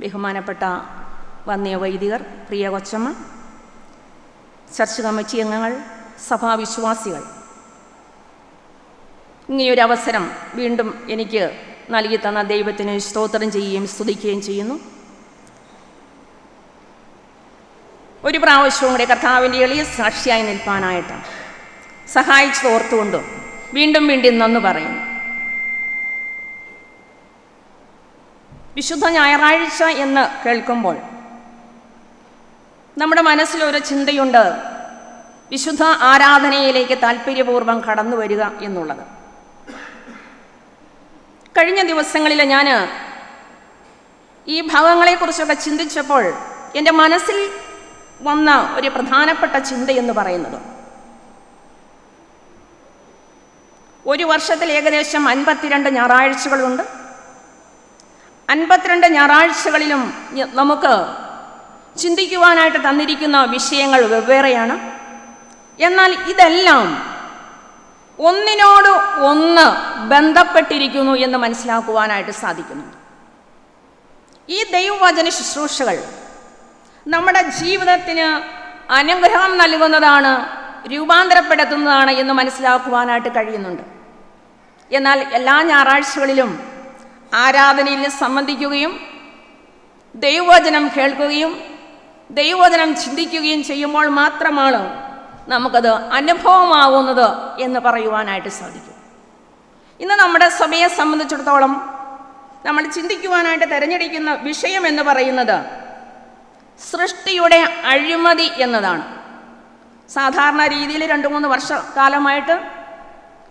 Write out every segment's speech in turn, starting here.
ബഹുമാനപ്പെട്ട വന്യ വൈദികർ, പ്രിയ കൊച്ചമ്മ, ചർച്ച് കമ്മിറ്റി അംഗങ്ങൾ, സഭാവിശ്വാസികൾ, ഇങ്ങനെയൊരു അവസരം വീണ്ടും എനിക്ക് നൽകി തന്ന ദൈവത്തിന് സ്തോത്രം ചെയ്യുകയും സ്തുതിക്കുകയും ചെയ്യുന്നു. ഒരു പ്രാവശ്യവും കൂടെ കർത്താവിൻ്റെ എളിയ സാക്ഷിയായി നിൽപ്പാനായിട്ട് സഹായിച്ചോർത്തുകൊണ്ടും വീണ്ടും വീണ്ടും നന്ദി പറയുന്നു. വിശുദ്ധ ഞായറാഴ്ച എന്ന് കേൾക്കുമ്പോൾ നമ്മുടെ മനസ്സിലൊരു ചിന്തയുണ്ട്, വിശുദ്ധ ആരാധനയിലേക്ക് താല്പര്യപൂർവ്വം കടന്നു വരിക എന്നുള്ളത്. കഴിഞ്ഞ ദിവസങ്ങളിൽ ഞാൻ ഈ ഭാഗങ്ങളെക്കുറിച്ചൊക്കെ ചിന്തിച്ചപ്പോൾ എൻ്റെ മനസ്സിൽ വന്ന ഒരു പ്രധാനപ്പെട്ട ചിന്തയെന്ന് പറയുന്നത്, ഒരു വർഷത്തിൽ ഏകദേശം 52 ഞായറാഴ്ചകളുണ്ട്. 52 ഞായറാഴ്ചകളിലും നമുക്ക് ചിന്തിക്കുവാനായിട്ട് തന്നിരിക്കുന്ന വിഷയങ്ങൾ വെവ്വേറെയാണ്. എന്നാൽ ഇതെല്ലാം ഒന്നിനോട് ഒന്ന് ബന്ധപ്പെട്ടിരിക്കുന്നു എന്ന് മനസ്സിലാക്കുവാനായിട്ട് സാധിക്കുന്നു. ഈ ദൈവവചന ശുശ്രൂഷകൾ നമ്മുടെ ജീവിതത്തിന് അനുഗ്രഹം നൽകുന്നതാണ്, രൂപാന്തരപ്പെടുത്തുന്നതാണ് എന്ന് മനസ്സിലാക്കുവാനായിട്ട് കഴിയുന്നുണ്ട്. എന്നാൽ എല്ലാ ഞായറാഴ്ചകളിലും ആരാധനയിൽ സംബന്ധിക്കുകയും ദൈവവചനം കേൾക്കുകയും ദൈവവചനം ചിന്തിക്കുകയും ചെയ്യുമ്പോൾ മാത്രമാണ് നമുക്കത് അനുഭവമാകുന്നത് എന്ന് പറയുവാനായിട്ട് സാധിക്കും. ഇന്ന് നമ്മുടെ സഭയെ സംബന്ധിച്ചിടത്തോളം നമ്മൾ ചിന്തിക്കുവാനായിട്ട് തിരഞ്ഞെടുക്കുന്ന വിഷയം എന്ന് പറയുന്നത് സൃഷ്ടിയുടെ അഴിമതി എന്നതാണ്. സാധാരണ രീതിയിൽ 2-3 വർഷക്കാലമായിട്ട്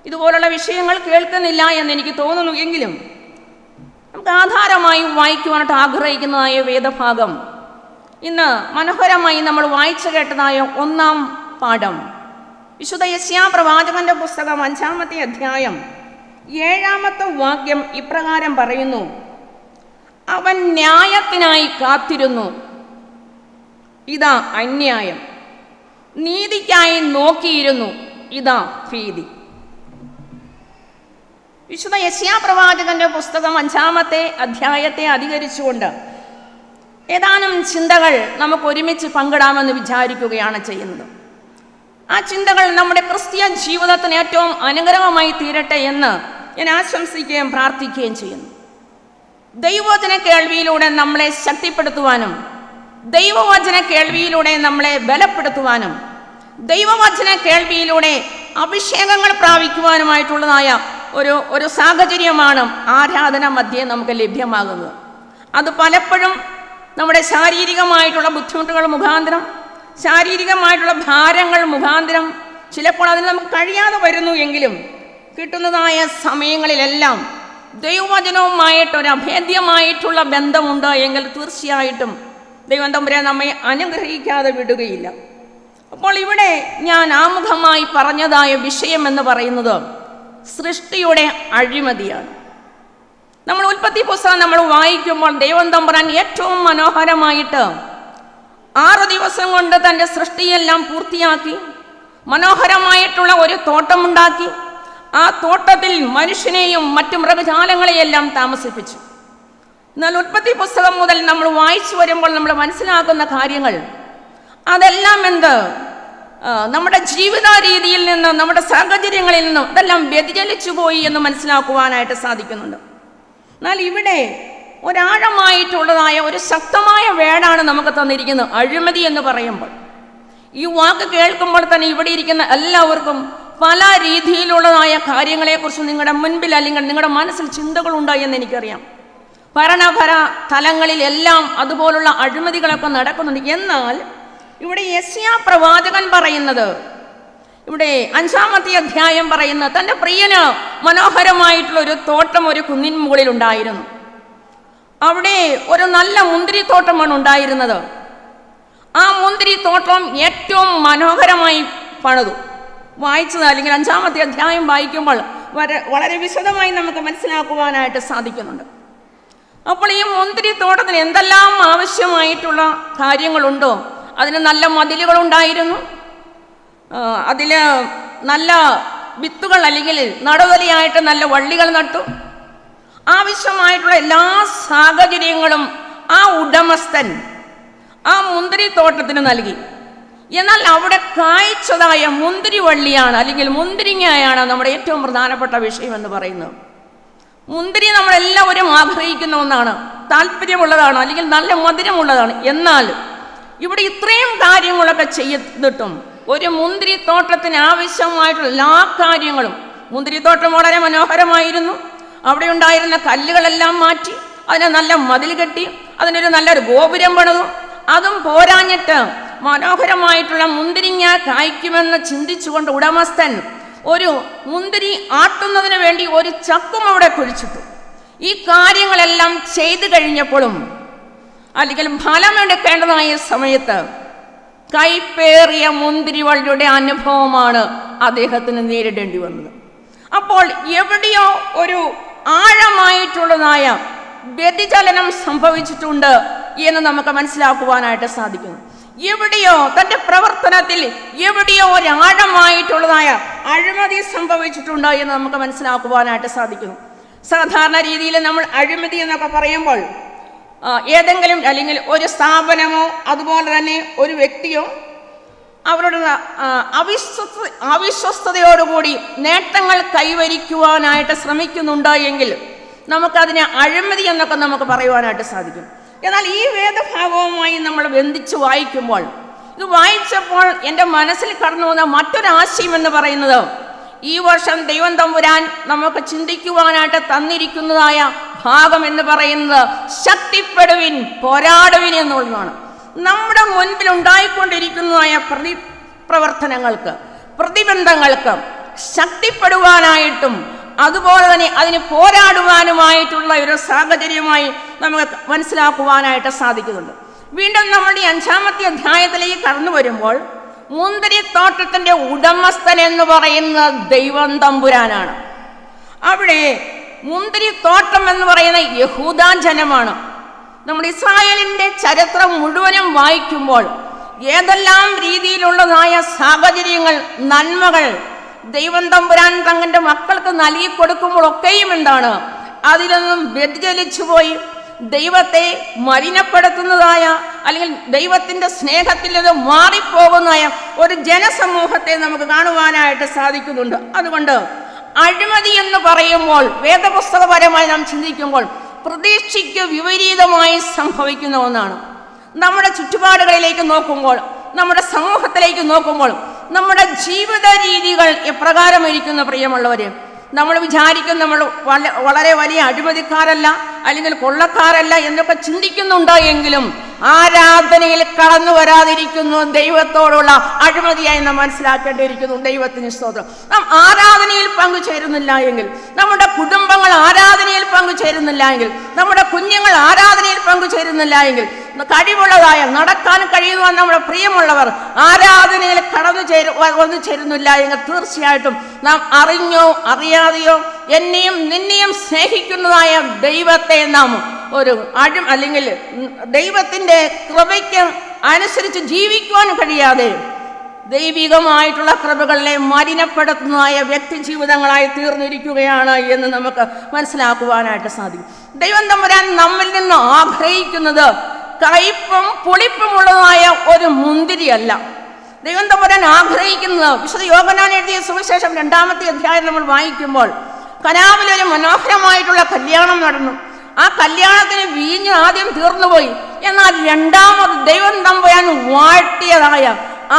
ഇതുപോലുള്ള വിഷയങ്ങൾ കേൾക്കുന്നില്ല എന്നെനിക്ക് തോന്നുന്നു. എങ്കിലും നമുക്ക് ആധാരമായി വായിക്കുവാനായിട്ട് ആഗ്രഹിക്കുന്നതായ വേദഭാഗം ഇന്ന് മനോഹരമായി നമ്മൾ വായിച്ചു കേട്ടതായ 1-ാം പാഠം വിശുദ്ധ യെശയ്യാ പ്രവാചകന്റെ പുസ്തകം 5-ാമത്തെ അധ്യായം 7-ാമത്തെ വാക്യം ഇപ്രകാരം പറയുന്നു: അവൻ ന്യായത്തിനായി കാത്തിരുന്നു, ഇതാ അന്യായം; നീതിക്കായി നോക്കിയിരുന്നു, ഇതാ ഭീതി. വിശുദ്ധ യെശയ്യാ പ്രവാചകന്റെ പുസ്തകം 5-ാമത്തെ അധ്യായത്തെ അധികരിച്ചുകൊണ്ട് ഏതാനും ചിന്തകൾ നമുക്ക് ഒരുമിച്ച് പങ്കിടാമെന്ന് വിചാരിക്കുകയാണ് ചെയ്യുന്നത്. ആ ചിന്തകൾ നമ്മുടെ ക്രിസ്തീയ ജീവിതത്തിന് ഏറ്റവും അനുഗ്രഹമായി തീരട്ടെ എന്ന് ഞാൻ ആശംസിക്കുകയും പ്രാർത്ഥിക്കുകയും ചെയ്യുന്നു. ദൈവവചന കേൾവിയിലൂടെ നമ്മളെ ശക്തിപ്പെടുത്തുവാനും ദൈവവചന കേൾവിയിലൂടെ നമ്മളെ ബലപ്പെടുത്തുവാനും ദൈവവചന കേൾവിയിലൂടെ അഭിഷേകങ്ങൾ പ്രാപിക്കുവാനുമായിട്ടുള്ളതായ ഒരു സാഹചര്യമാണ് ആരാധന മധ്യേ നമുക്ക് ലഭ്യമാകുന്നത്. അത് പലപ്പോഴും നമ്മുടെ ശാരീരികമായിട്ടുള്ള ബുദ്ധിമുട്ടുകൾ മുഖാന്തരം, ശാരീരികമായിട്ടുള്ള ഭാരങ്ങൾ മുഖാന്തരം ചിലപ്പോൾ അതിന് നമുക്ക് കഴിയാതെ വരുന്നു. എങ്കിലും കിട്ടുന്നതായ സമയങ്ങളിലെല്ലാം ദൈവവചനവുമായിട്ടൊരു അഭേദ്യമായിട്ടുള്ള ബന്ധമുണ്ട് എങ്കിൽ തീർച്ചയായിട്ടും ദൈവം തമ്പുരാൻ നമ്മെ അനുഗ്രഹിക്കാതെ വിടുകയില്ല. അപ്പോൾ ഇവിടെ ഞാൻ ആമുഖമായി പറഞ്ഞതായ വിഷയം എന്ന് പറയുന്നത് സൃഷ്ടിയുടെ അഴിമതിയാണ്. നമ്മൾ ഉൽപ്പത്തി പുസ്തകം നമ്മൾ വായിക്കുമ്പോൾ ദൈവം തമ്പുരാൻ ഏറ്റവും മനോഹരമായിട്ട് 6 ദിവസം കൊണ്ട് തൻ്റെ സൃഷ്ടിയെല്ലാം പൂർത്തിയാക്കി മനോഹരമായിട്ടുള്ള ഒരു തോട്ടമുണ്ടാക്കി ആ തോട്ടത്തിൽ മനുഷ്യനെയും മറ്റു മൃഗജാലങ്ങളെയെല്ലാം താമസിപ്പിച്ചു. എന്നാൽ ഉൽപ്പത്തി പുസ്തകം മുതൽ നമ്മൾ വായിച്ചു വരുമ്പോൾ നമ്മൾ മനസ്സിലാക്കുന്ന കാര്യങ്ങൾ അതെല്ലാം നമ്മുടെ ജീവിത രീതിയിൽ നിന്ന്, നമ്മുടെ സാഹചര്യങ്ങളിൽ നിന്നും ഇതെല്ലാം വ്യതിചലിച്ചു പോയി എന്ന് മനസ്സിലാക്കുവാനായിട്ട് സാധിക്കുന്നുണ്ട്. എന്നാൽ ഇവിടെ ഒരാഴമായിട്ടുള്ളതായ ഒരു ശക്തമായ വേടാണ് നമുക്ക് തന്നിരിക്കുന്നത്, അഴിമതി എന്ന് പറയുമ്പോൾ. ഈ വാക്ക് കേൾക്കുമ്പോൾ തന്നെ ഇവിടെ ഇരിക്കുന്ന എല്ലാവർക്കും പല രീതിയിലുള്ളതായ കാര്യങ്ങളെക്കുറിച്ച് നിങ്ങളുടെ മുൻപിൽ അല്ലെങ്കിൽ നിങ്ങളുടെ മനസ്സിൽ ചിന്തകളുണ്ടായി എന്ന് എനിക്കറിയാം. ഭരണപര തലങ്ങളിലെല്ലാം അതുപോലുള്ള അഴിമതികളൊക്കെ നടക്കുന്നുണ്ട്. എന്നാൽ ഇവിടെ യെശയ്യാ പ്രവാചകൻ പറയുന്നത്, ഇവിടെ 5-ാമത്തെ അധ്യായം പറയുന്നത് തൻ്റെ പ്രിയന് മനോഹരമായിട്ടുള്ള ഒരു തോട്ടം ഒരു കുന്നിൻ മുകളിൽ ഉണ്ടായിരുന്നു. അവിടെ ഒരു നല്ല മുന്തിരിത്തോട്ടമാണ് ഉണ്ടായിരുന്നത്. ആ മുന്തിരിത്തോട്ടം ഏറ്റവും മനോഹരമായി പണിതു. വായിച്ചത് അല്ലെങ്കിൽ 5-ാമത്തെ അധ്യായം വായിക്കുമ്പോൾ വളരെ വിശദമായി നമുക്ക് മനസ്സിലാക്കുവാനായിട്ട് സാധിക്കുന്നുണ്ട്. അപ്പോൾ ഈ മുന്തിരിത്തോട്ടത്തിന് എന്തെല്ലാം ആവശ്യമായിട്ടുള്ള കാര്യങ്ങളുണ്ടോ, അതിന് നല്ല മതിലുകളുണ്ടായിരുന്നു, അതിൽ നല്ല വിത്തുകൾ അല്ലെങ്കിൽ നടുവലിയായിട്ട് നല്ല വള്ളികൾ നട്ടു. ആവശ്യമായിട്ടുള്ള എല്ലാ സാഹചര്യങ്ങളും ആ ഉടമസ്ഥൻ ആ മുന്തിരിത്തോട്ടത്തിന് നൽകി. എന്നാൽ അവിടെ കായ്ച്ചതായ മുന്തിരിവള്ളിയാണ്, അല്ലെങ്കിൽ മുന്തിരിങ്ങയാണ് നമ്മുടെ ഏറ്റവും പ്രധാനപ്പെട്ട വിഷയം എന്ന് പറയുന്നത്. മുന്തിരി നമ്മളെല്ലാവരും ആഗ്രഹിക്കുന്ന ഒന്നാണ്, താല്പര്യമുള്ളതാണ്, അല്ലെങ്കിൽ നല്ല മധുരമുള്ളതാണ്. എന്നാൽ ഇവിടെ ഇത്രയും കാര്യങ്ങളൊക്കെ ചെയ്തിട്ടും ഒരു മുന്തിരിത്തോട്ടത്തിന് ആവശ്യമായിട്ടുള്ള എല്ലാ കാര്യങ്ങളും, മുന്തിരിത്തോട്ടം വളരെ മനോഹരമായിരുന്നു. അവിടെ ഉണ്ടായിരുന്ന കല്ലുകളെല്ലാം മാറ്റി അതിനെ നല്ല മതിൽ കെട്ടി അതിനൊരു നല്ലൊരു ഗോപുരം പണിതു. അതും പോരാഞ്ഞിട്ട് മനോഹരമായിട്ടുള്ള മുന്തിരിങ്ങ കായ്ക്കുമെന്ന് ചിന്തിച്ചുകൊണ്ട് ഉടമസ്ഥൻ ഒരു മുന്തിരി ആട്ടുന്നതിന് വേണ്ടി ഒരു ചക്കും അവിടെ കുഴിച്ചിട്ടു. ഈ കാര്യങ്ങളെല്ലാം ചെയ്തു കഴിഞ്ഞപ്പോഴും, അല്ലെങ്കിൽ ഫലമെടുക്കേണ്ടതായ സമയത്ത് കൈപ്പേറിയ മുന്തിരിവള്ളിയുടെ അനുഭവമാണ് അദ്ദേഹത്തിന് നേരിടേണ്ടി വന്നത്. അപ്പോൾ എവിടെയോ ഒരു ആഴമായിട്ടുള്ളതായ വ്യതിചലനം സംഭവിച്ചിട്ടുണ്ട് എന്ന് നമുക്ക് മനസ്സിലാക്കുവാനായിട്ട് സാധിക്കുന്നു. എവിടെയോ തൻ്റെ പ്രവർത്തനത്തിൽ എവിടെയോ ഒരു ആഴമായിട്ടുള്ളതായ അഴിമതി സംഭവിച്ചിട്ടുണ്ട് എന്ന് നമുക്ക് മനസ്സിലാക്കുവാനായിട്ട് സാധിക്കുന്നു. സാധാരണ രീതിയിൽ നമ്മൾ അഴിമതി എന്നൊക്കെ പറയുമ്പോൾ ഏതെങ്കിലും, അല്ലെങ്കിൽ ഒരു സ്ഥാപനമോ അതുപോലെ തന്നെ ഒരു വ്യക്തിയോ അവരുടെ അവിശ്വസ്തയോടുകൂടി നേട്ടങ്ങൾ കൈവരിക്കുവാനായിട്ട് ശ്രമിക്കുന്നുണ്ട് എങ്കിൽ നമുക്കതിനെ അഴിമതി എന്നൊക്കെ നമുക്ക് പറയുവാനായിട്ട് സാധിക്കും. എന്നാൽ ഈ വേദഭാഗവുമായി നമ്മൾ ബന്ധിച്ച് വായിക്കുമ്പോൾ, ഇത് വായിച്ചപ്പോൾ എൻ്റെ മനസ്സിൽ കടന്നു വന്ന മറ്റൊരാശയം എന്ന് പറയുന്നത്, ഈ വർഷം ദൈവം തമ്പുരാൻ നമുക്ക് ചിന്തിക്കുവാനായിട്ട് തന്നിരിക്കുന്നതായ ഭാഗം എന്ന് പറയുന്നത് ശക്തിപ്പെടുവിൻ, പോരാടുവിൻ എന്നുള്ളതാണ്. നമ്മുടെ മുൻപിൽ ഉണ്ടായിക്കൊണ്ടിരിക്കുന്നതായ പ്രവർത്തനങ്ങൾക്ക്, പ്രതിബന്ധങ്ങൾക്ക് ശക്തിപ്പെടുവാനായിട്ടും അതുപോലെ തന്നെ അതിന് പോരാടുവാനുമായിട്ടുള്ള ഒരു സാഹചര്യമായി നമുക്ക് മനസ്സിലാക്കുവാനായിട്ട് സാധിക്കുന്നുണ്ട്. വീണ്ടും നമ്മുടെ 5-ാമത്തെ അധ്യായത്തിലേക്ക് കടന്നു വരുമ്പോൾ, മുന്തിരിത്തോട്ടത്തിൻ്റെ ഉടമസ്ഥൻ എന്ന് പറയുന്നത് ദൈവം തമ്പുരാനാണ്. അവിടെ മുന്തിരിത്തോട്ടം എന്ന് പറയുന്ന യഹൂദാ ജനമാണ്. നമ്മുടെ ഇസ്രായേലിൻ്റെ ചരിത്രം മുഴുവനും വായിക്കുമ്പോൾ ഏതെല്ലാം രീതിയിലുള്ളതായ സാഹചര്യങ്ങൾ, നന്മകൾ ദൈവം തമ്പുരാൻ തങ്ങളുടെ മക്കൾക്ക് നൽകി കൊടുക്കുമ്പോഴൊക്കെയും എന്താണ്, അതിലൊന്നും വ്യതിചലിച്ചു പോയി ദൈവത്തെ മലിനപ്പെടുത്തുന്നതായ, അല്ലെങ്കിൽ ദൈവത്തിൻ്റെ സ്നേഹത്തിൽ നിന്ന് മാറിപ്പോകുന്നതായ ഒരു ജനസമൂഹത്തെ നമുക്ക് കാണുവാനായിട്ട് സാധിക്കുന്നുണ്ട്. അതുകൊണ്ട് അഴിമതി എന്ന് പറയുമ്പോൾ, വേദപുസ്തകപരമായി നാം ചിന്തിക്കുമ്പോൾ പ്രതീക്ഷയ്ക്ക് വിപരീതമായി സംഭവിക്കുന്ന ഒന്നാണ്. നമ്മുടെ ചുറ്റുപാടുകളിലേക്ക് നോക്കുമ്പോൾ, നമ്മുടെ സമൂഹത്തിലേക്ക് നോക്കുമ്പോൾ, നമ്മുടെ ജീവിത രീതികൾ എപ്രകാരം ഇരിക്കുന്ന പ്രിയമുള്ളവർ, നമ്മൾ വിചാരിക്കും നമ്മൾ വളരെ വലിയ അഴിമതിക്കാരല്ല, അല്ലെങ്കിൽ കൊള്ളക്കാരല്ല എന്നൊക്കെ ചിന്തിക്കുന്നുണ്ട് എങ്കിലും ആരാധനയിൽ കടന്നു വരാതിരിക്കുന്നു ദൈവത്തോടുള്ള അഴിമതിയായി നാം മനസ്സിലാക്കേണ്ടിയിരിക്കുന്നു. ദൈവത്തിന് സ്തോത്രം. നാം ആരാധനയിൽ പങ്കുചേരുന്നില്ല എങ്കിൽ, നമ്മുടെ കുടുംബങ്ങൾ ആരാധനയിൽ പങ്കുചേരുന്നില്ല എങ്കിൽ, നമ്മുടെ കുഞ്ഞുങ്ങൾ ആരാധനയിൽ പങ്കുചേരുന്നില്ല എങ്കിൽ, കഴിവുള്ളതായ നടക്കാൻ കഴിയുന്ന നമ്മുടെ പ്രിയമുള്ളവർ ആരാധനയിൽ വന്നു ചേരുന്നില്ല എങ്കിൽ തീർച്ചയായിട്ടും നാം അറിഞ്ഞോ അറിയാതെയോ എന്നെയും നിന്നെയും സ്നേഹിക്കുന്നതായ ദൈവത്തെ നാം ഒരു അല്ലെങ്കിൽ ദൈവത്തിൻ്റെ കൃപയ്ക്ക് അനുസരിച്ച് ജീവിക്കുവാൻ കഴിയാതെ ദൈവികമായിട്ടുള്ള കൃപകളെ മലിനപ്പെടുത്തുന്നതായ വ്യക്തി ജീവിതങ്ങളായി തീർന്നിരിക്കുകയാണ് എന്ന് നമുക്ക് മനസ്സിലാക്കുവാനായിട്ട് സാധിക്കും. ദൈവം തമ്പുരാൻ നമ്മിൽ നിന്ന് ആഗ്രഹിക്കുന്നത് കയ്പും പുളിപ്പുമുള്ളതായ ഒരു മുന്തിരിയല്ല. ദൈവം തമ്പുരാൻ ആഗ്രഹിക്കുന്നത്, വിശുദ്ധ യോഹന്നാൻ എഴുതിയ സുവിശേഷം 2-ാമത്തെ അധ്യായം നമ്മൾ വായിക്കുമ്പോൾ, കനാവിലൊരു മനോഹരമായിട്ടുള്ള കല്യാണം നടന്നു. ആ കല്യാണത്തിന് വീഞ്ഞ് ആദ്യം തീർന്നുപോയി. എന്നാൽ രണ്ടാമത് ദൈവം തമ്പുരാൻ വാഴ്ത്തിയതായ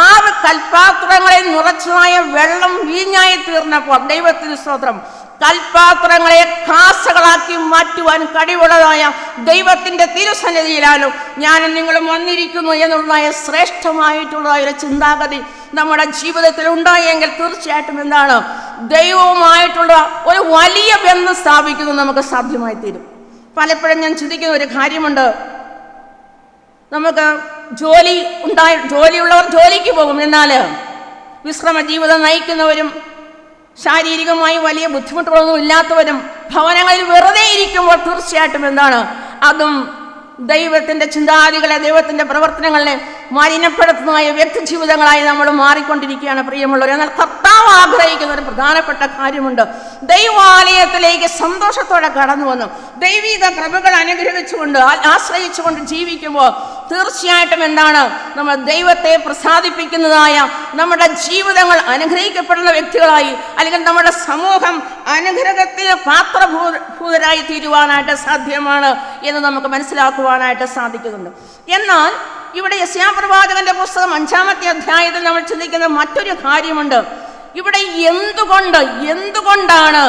6 കൽപാത്രങ്ങളെ നിറച്ചതായ വെള്ളം വീഞ്ഞായി തീർന്നപ്പോൾ, ദൈവത്തിന് സ്തോത്രം, കൽപാത്രങ്ങളെ കാസകളാക്കി മാറ്റുവാൻ കഴിവുള്ളതായ ദൈവത്തിൻ്റെ തിരുസന്നിധിയിലാലും ഞാനും നിങ്ങളും വന്നിരിക്കുന്നു എന്നുള്ളതായ ശ്രേഷ്ഠമായിട്ടുള്ളതായ ഒരു ചിന്താഗതി നമ്മുടെ ജീവിതത്തിൽ ഉണ്ടായെങ്കിൽ തീർച്ചയായിട്ടും എന്താണ്, ദൈവവുമായിട്ടുള്ള ഒരു വലിയ ബന്ധം സ്ഥാപിക്കുന്നത് നമുക്ക് സാധ്യമായി തീരും. പലപ്പോഴും ഞാൻ ചിന്തിക്കുന്ന ഒരു കാര്യമുണ്ട്, നമുക്ക് ജോലിയുള്ളവർ ജോലിക്ക് പോകും, എന്നാൽ വിശ്രമ ജീവിതം നയിക്കുന്നവരും ശാരീരികമായി വലിയ ബുദ്ധിമുട്ടുകളൊന്നും ഇല്ലാത്തവരും ഭവനങ്ങളിൽ വെറുതെ ഇരിക്കുമ്പോൾ തീർച്ചയായിട്ടും എന്താണ്, അതും ദൈവത്തിൻ്റെ ചിന്താഗതികളെ, ദൈവത്തിൻ്റെ പ്രവർത്തനങ്ങളെ മലിനപ്പെടുത്തുന്നതായ വ്യക്തി ജീവിതങ്ങളായി നമ്മൾ മാറിക്കൊണ്ടിരിക്കുകയാണ് പ്രിയമുള്ളവർ. എന്നാൽ കർത്താവ് ആഗ്രഹിക്കുന്ന ഒരു പ്രധാനപ്പെട്ട കാര്യമുണ്ട്. ദൈവാലയത്തിലേക്ക് സന്തോഷത്തോടെ കടന്നു വന്നു ദൈവിക കൃപകൾ അനുഗ്രഹിച്ചുകൊണ്ട് ആശ്രയിച്ചുകൊണ്ട് ജീവിക്കുമ്പോൾ തീർച്ചയായിട്ടും എന്താണ്, നമ്മൾ ദൈവത്തെ പ്രസാദിപ്പിക്കുന്നതായ നമ്മുടെ ജീവിതങ്ങൾ അനുഗ്രഹിക്കപ്പെടുന്ന വ്യക്തികളായി, അല്ലെങ്കിൽ നമ്മുടെ സമൂഹം അനുഗ്രഹത്തിന് പാത്രഭൂതരായി തീരുവാനായിട്ട് സാധ്യമാണ് എന്ന് നമുക്ക് മനസ്സിലാക്കുവാനായിട്ട് സാധിക്കുന്നുണ്ട്. എന്നാൽ ഇവിടെ യെശയ്യാപ്രവാചകന്റെ പുസ്തകം 5-ാമത്തെ അധ്യായത്തിൽ നമ്മൾ ചിന്തിക്കുന്ന മറ്റൊരു കാര്യമുണ്ട്. ഇവിടെ എന്തുകൊണ്ടാണ്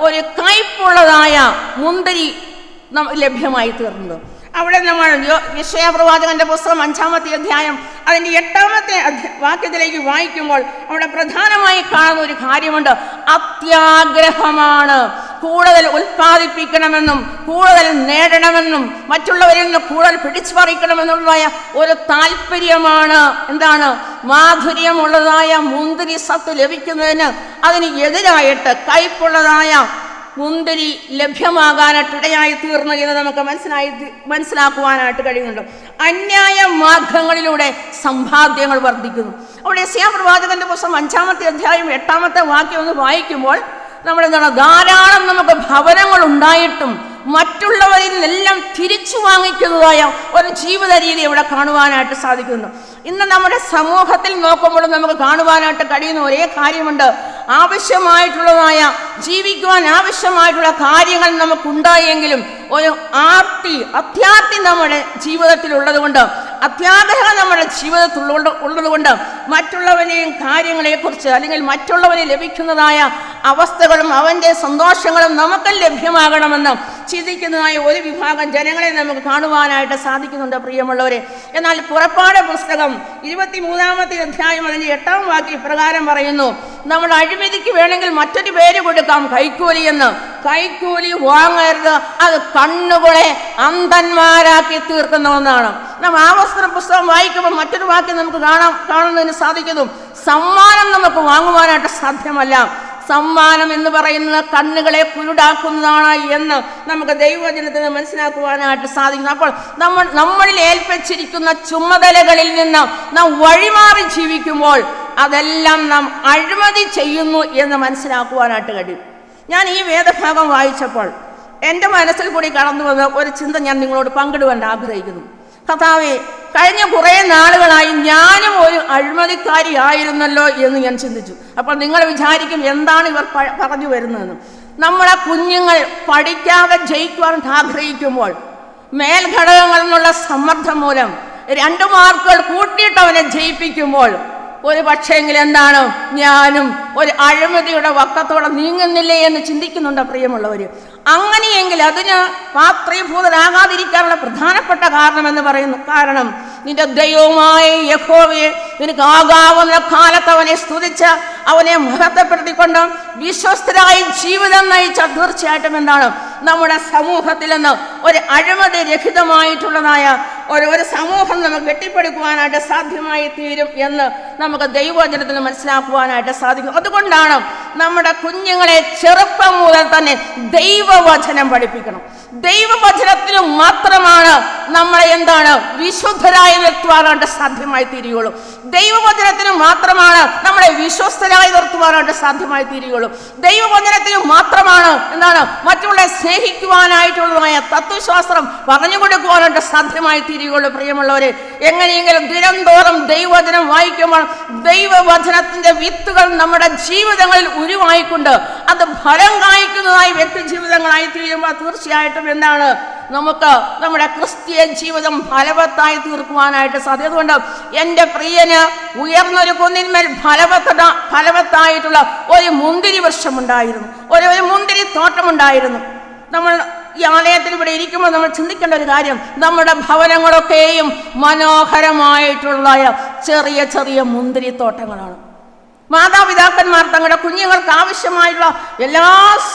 ഒരു കയ്പുള്ളതായ മുന്തിരി ലഭ്യമായി തീർന്നത്? അവിടെ നമ്മൾ യെശയ്യാപ്രവാചകന്റെ പുസ്തകം 5-ാമത്തെ അധ്യായം അതിൻ്റെ 8-ാമത്തെ വാക്യത്തിലേക്ക് വായിക്കുമ്പോൾ അവിടെ പ്രധാനമായി കാണുന്ന ഒരു കാര്യമുണ്ട്. അത്യാഗ്രഹമാണ്. കൂടുതൽ ഉൽപ്പാദിപ്പിക്കണമെന്നും കൂടുതൽ നേടണമെന്നും മറ്റുള്ളവരിൽ നിന്ന് കൂടുതൽ പിടിച്ചു പറിക്കണമെന്നുള്ളതായ ഒരു താല്പര്യമാണ് എന്താണ്, മാധുര്യമുള്ളതായ മുന്തിരി സത്ത് ലഭിക്കുന്നതിന് അതിന് എതിരായിട്ട് കയ്പുള്ളതായ മുന്തിരി ലഭ്യമാകാനായിട്ടിടയായി തീർന്നു എന്ന് നമുക്ക് മനസ്സിലാക്കുവാനായിട്ട് കഴിയുന്നുണ്ട്. അന്യായ മാർഗങ്ങളിലൂടെ സമ്പാദ്യങ്ങൾ വർദ്ധിക്കുന്നു. അവിടെ യെശയ്യാപ്രവാചകന്റെ പുസ്തകം 5-ാമത്തെ അധ്യായം 8-ാമത്തെ വാക്യം ഒന്ന് വായിക്കുമ്പോൾ നമ്മളെന്താണ്, ധാരാളം നമുക്ക് ഭവനങ്ങൾ ഉണ്ടായിട്ടും മറ്റുള്ളവരിൽ നിന്നെല്ലാം തിരിച്ചു വാങ്ങിക്കുന്നതായ ഒരു ജീവിത രീതി ഇവിടെ കാണുവാനായിട്ട് സാധിക്കുന്നു. ഇന്ന് നമ്മുടെ സമൂഹത്തിൽ നോക്കുമ്പോൾ നമുക്ക് കാണുവാനായിട്ട് കഴിയുന്ന ഒരേ കാര്യമുണ്ട്. ആവശ്യമായിട്ടുള്ളതായ ജീവിക്കുവാൻ ആവശ്യമായിട്ടുള്ള കാര്യങ്ങൾ നമുക്കുണ്ടായെങ്കിലും ഒരു അത്യാർത്തി നമ്മുടെ ജീവിതത്തിൽ ഉള്ളതുകൊണ്ട്, അത്യാഗ്രഹം നമ്മുടെ ജീവിതത്തിൽ ഉള്ളതുകൊണ്ട് മറ്റുള്ളവരെയും കാര്യങ്ങളെക്കുറിച്ച് അല്ലെങ്കിൽ മറ്റുള്ളവരെ ലഭിക്കുന്നതായ അവസ്ഥകളും അവൻ്റെ സന്തോഷങ്ങളും നമുക്ക് ലഭ്യമാകണമെന്ന് ചിന്തിക്കുന്നതായ ഒരു വിഭാഗം ജനങ്ങളെ നമുക്ക് കാണുവാനായിട്ട് സാധിക്കുന്നുണ്ട് പ്രിയമുള്ളവരെ. എന്നാൽ പുറപ്പാട് പുസ്തകം 23-ാമത്തെ അധ്യായം അതിൻ്റെ 8-ാം വാക്യം പ്രകാരം പറയുന്നു, നമ്മൾ അഴിമതിക്ക് വേണമെങ്കിൽ മറ്റൊരു പേര് കൊടുക്കാം, കൈക്കൂലി എന്ന്. കൈക്കൂലി വാങ്ങരുത്, അത് കണ്ണുകളെ അന്ധന്മാരാക്കി തീർക്കുന്ന ഒന്നാണ്. നാം ആവർത്തന പുസ്തകം വായിക്കുമ്പോൾ മറ്റൊരു വാക്യം നമുക്ക് കാണുന്നതിന് സാധിക്കുന്നു, സമ്മാനം നമുക്ക് വാങ്ങുവാനായിട്ട് സാധ്യമല്ല. സമ്മാനം എന്ന് പറയുന്നത് കണ്ണുകളെ കുരുടാക്കുന്നതാണ് എന്ന് നമുക്ക് ദൈവവചനത്തിൽ മനസ്സിലാക്കുവാനായിട്ട് സാധിക്കുന്നു. അപ്പോൾ നമ്മളിൽ ഏൽപ്പിച്ചിരിക്കുന്ന ചുമതലകളിൽ നിന്ന് നാം വഴിമാറി ജീവിക്കുമ്പോൾ അതെല്ലാം നാം അഴിമതി ചെയ്യുന്നു എന്ന് മനസ്സിലാക്കുവാനായിട്ട് കഴിയും. ഞാൻ ഈ വേദഭാഗം വായിച്ചപ്പോൾ എൻ്റെ മനസ്സിൽ കൂടി കടന്നു വന്ന ഒരു ചിന്ത ഞാൻ നിങ്ങളോട് പങ്കിടുവാൻ ആഗ്രഹിക്കുന്നു. കർത്താവേ, കഴിഞ്ഞ കുറേ നാളുകളായി ഞാനും ഒരു അഴിമതിക്കാരി ആയിരുന്നല്ലോ എന്ന് ഞാൻ ചിന്തിച്ചു. അപ്പോൾ നിങ്ങൾ വിചാരിക്കും എന്താണ് ഇവർ പറഞ്ഞു വരുന്നതെന്ന്. നമ്മളെ കുഞ്ഞുങ്ങൾ പഠിക്കാതെ ജയിക്കുവാൻ ആഗ്രഹിക്കുമ്പോൾ മേൽഘടകങ്ങളിൽ നിന്നുള്ള സമ്മർദ്ദം മൂലം 2 മാർക്കുകൾ കൂട്ടിയിട്ട് അവനെ ജയിപ്പിക്കുമ്പോൾ ഒരു പക്ഷേങ്കിൽ എന്താണ്, ഞാനും ഒരു അഴിമതിയുടെ വക്കത്തോടെ നീങ്ങുന്നില്ലേ എന്ന് ചിന്തിക്കുന്നുണ്ട് പ്രിയമുള്ളവർ. അങ്ങനെയെങ്കിൽ അതിന് പാത്രീഭൂതരാകാതിരിക്കാനുള്ള പ്രധാനപ്പെട്ട കാരണമെന്ന് പറയുന്നു. കാരണം നിന്റെ ദൈവമായ യഹോവയെ നിനക്ക് ആകാവുന്ന കാലത്ത് അവനെ സ്തുതിച്ച് അവനെ മഹത്വപ്പെടുത്തിക്കൊണ്ട് വിശ്വസ്തരായി ജീവിതം നയിച്ച തീർച്ചയായിട്ടും എന്താണ്, നമ്മുടെ സമൂഹത്തിൽ നിന്ന് ഒരു അഴിമതി രഹിതമായിട്ടുള്ളതായ ഒരു സമൂഹം നമുക്ക് കെട്ടിപ്പടുക്കുവാനായിട്ട് സാധ്യമായി തീരും എന്ന് നമുക്ക് ദൈവവചനത്തിൽ മനസ്സിലാക്കുവാനായിട്ട് സാധിക്കും. അതുകൊണ്ടാണ് നമ്മുടെ കുഞ്ഞുങ്ങളെ ചെറുപ്പം മുതൽ തന്നെ ദൈവവചനം പഠിപ്പിക്കണം. ദൈവവചനത്തിന് മാത്രമാണ് നമ്മളെ എന്താണ് വിശുദ്ധരായി നിർത്തുവാനായിട്ട് സാധ്യമായി തീരുകയുള്ളൂ. ദൈവവചനത്തിന് മാത്രമാണ് നമ്മളെ വിശ്വസ്തരായി നിർത്തുവാനായിട്ട് സാധ്യമായി തീരുകയുള്ളൂ. ദൈവവചനത്തിന് മാത്രമാണ് എന്താണ് മറ്റുള്ള സ്നേഹിക്കുവാനായിട്ടുള്ളതായ തത്വശാസ്ത്രം പറഞ്ഞു കൊടുക്കുവാനായിട്ട് സാധ്യമായി തീരുകയുള്ളൂ. പ്രിയമുള്ളവരെ, എങ്ങനെയെങ്കിലും ദിനം തോറും ദൈവവചനം വായിക്കുമ്പോൾ ദൈവവചനത്തിന്റെ വിത്തുകൾ നമ്മുടെ ജീവിതങ്ങളിൽ ഉരുവായിക്കൊണ്ട് അത് ഫലം കായ്ക്കുന്നതായി വ്യക്തി ജീവിതങ്ങളായി തീരുമ്പോൾ തീർച്ചയായിട്ടും എന്താണ് നമുക്ക് നമ്മുടെ ക്രിസ്തീയ ജീവിതം ഫലവത്തായി തീർക്കുവാനായിട്ട് സാധ്യത. അതുകൊണ്ട് എൻ്റെ പ്രിയന് ഉയർന്നൊരു കുന്നിന്മേൽ ഫലവത്തായിട്ടുള്ള ഒരു മുന്തിരി വൃക്ഷമുണ്ടായിരുന്നു, ഒരു മുന്തിരി തോട്ടമുണ്ടായിരുന്നു. നമ്മൾ ഈ ആലയത്തിൽ ഇവിടെ ഇരിക്കുമ്പോൾ നമ്മൾ ചിന്തിക്കേണ്ട ഒരു കാര്യം, നമ്മുടെ ഭവനങ്ങളൊക്കെയും മനോഹരമായിട്ടുള്ള ചെറിയ ചെറിയ മുന്തിരി തോട്ടങ്ങളാണ്. മാതാപിതാക്കന്മാർ തങ്ങളുടെ കുഞ്ഞുങ്ങൾക്ക് ആവശ്യമായിട്ടുള്ള എല്ലാ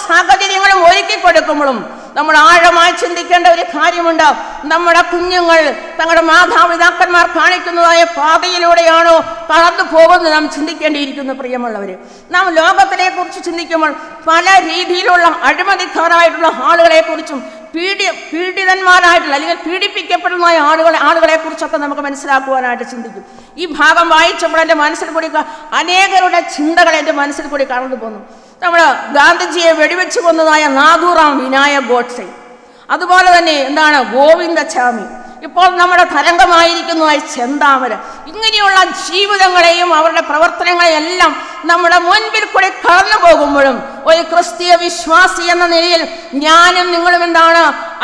സാഹചര്യങ്ങളും ഒരുക്കി കൊടുക്കുമ്പോഴും നമ്മൾ ആഴമായി ചിന്തിക്കേണ്ട ഒരു കാര്യമുണ്ട്. നമ്മുടെ കുഞ്ഞുങ്ങൾ തങ്ങളുടെ മാതാപിതാക്കന്മാർ കാണിക്കുന്നതായ പാതയിലൂടെയാണോ കടന്നു പോകുന്നത് നാം ചിന്തിക്കേണ്ടിയിരിക്കുന്നു. പ്രിയമുള്ളവർ, നാം ലോകത്തിനെ കുറിച്ച് ചിന്തിക്കുമ്പോൾ പല രീതിയിലുള്ള അഴിമതിക്കാരായിട്ടുള്ള ആളുകളെ കുറിച്ചും പീഡിതന്മാരായിട്ടുള്ള അല്ലെങ്കിൽ പീഡിപ്പിക്കപ്പെടുന്ന ആളുകളെ കുറിച്ചൊക്കെ നമുക്ക് മനസ്സിലാക്കുവാനായിട്ട് ചിന്തിക്കും. ഈ ഭാഗം വായിച്ചപ്പോൾ എൻ്റെ മനസ്സിൽ കൂടി അനേകരുടെ ചിന്തകൾ എൻ്റെ മനസ്സിൽ കൂടി കടന്നു പോന്നു. നമ്മൾ ഗാന്ധിജിയെ വെടിവെച്ച് കൊന്നതായ നാഥൂറാം വിനായക് ഗോഡ്സെ, അതുപോലെ തന്നെ ഗോവിന്ദചാമി, ഇപ്പോൾ നമ്മുടെ തരംഗമായിരിക്കുന്നതായി ചെന്താമര, ഇങ്ങനെയുള്ള ജീവിതങ്ങളെയും അവരുടെ പ്രവർത്തനങ്ങളെയും എല്ലാം നമ്മുടെ മുൻപിൽ കൂടി കടന്നു പോകുമ്പോഴും ഒരു ക്രിസ്തീയ വിശ്വാസി എന്ന നിലയിൽ ഞാനും നിങ്ങളും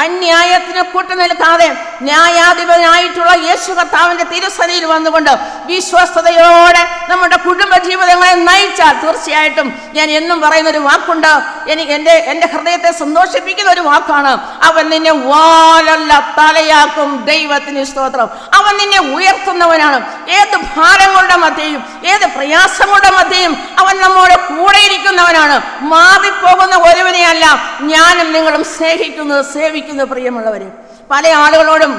അന്യായത്തിന് കൂട്ടുനിൽക്കാതെ ന്യായാധിപനായിട്ടുള്ള യേശു കർത്താവിന്റെ തിരുസന്നിധിയിൽ വന്നുകൊണ്ട് വിശ്വസ്തയോടെ നമ്മുടെ കുടുംബ ജീവിതങ്ങളെ നയിച്ചാൽ തീർച്ചയായിട്ടും ഞാൻ എന്നും പറയുന്നൊരു വാക്കുണ്ട്, എൻ്റെ ഹൃദയത്തെ സന്തോഷിപ്പിക്കുന്ന ഒരു വാക്കാണ്, അവൻ നിന്നെ വാലല്ല തലയാക്കും. ദൈവത്തിന് സ്തോത്രം. അവൻ നിന്നെ ഉയർത്തുന്നവനാണ്. ഏത് ഭാരങ്ങളുടെ മധ്യയും ഏത് പ്രയാസങ്ങളുടെ മധ്യയും അവൻ നമ്മോട് കൂടെ ഇരിക്കുന്നവനാണ്. മാറിപ്പോകുന്ന ഒരുവനെയല്ല ഞാനും നിങ്ങളും സ്നേഹിക്കുന്നത് സേവിക്കുന്നത്. പ്രിയമുള്ളവരെ, പല ആളുകളോടും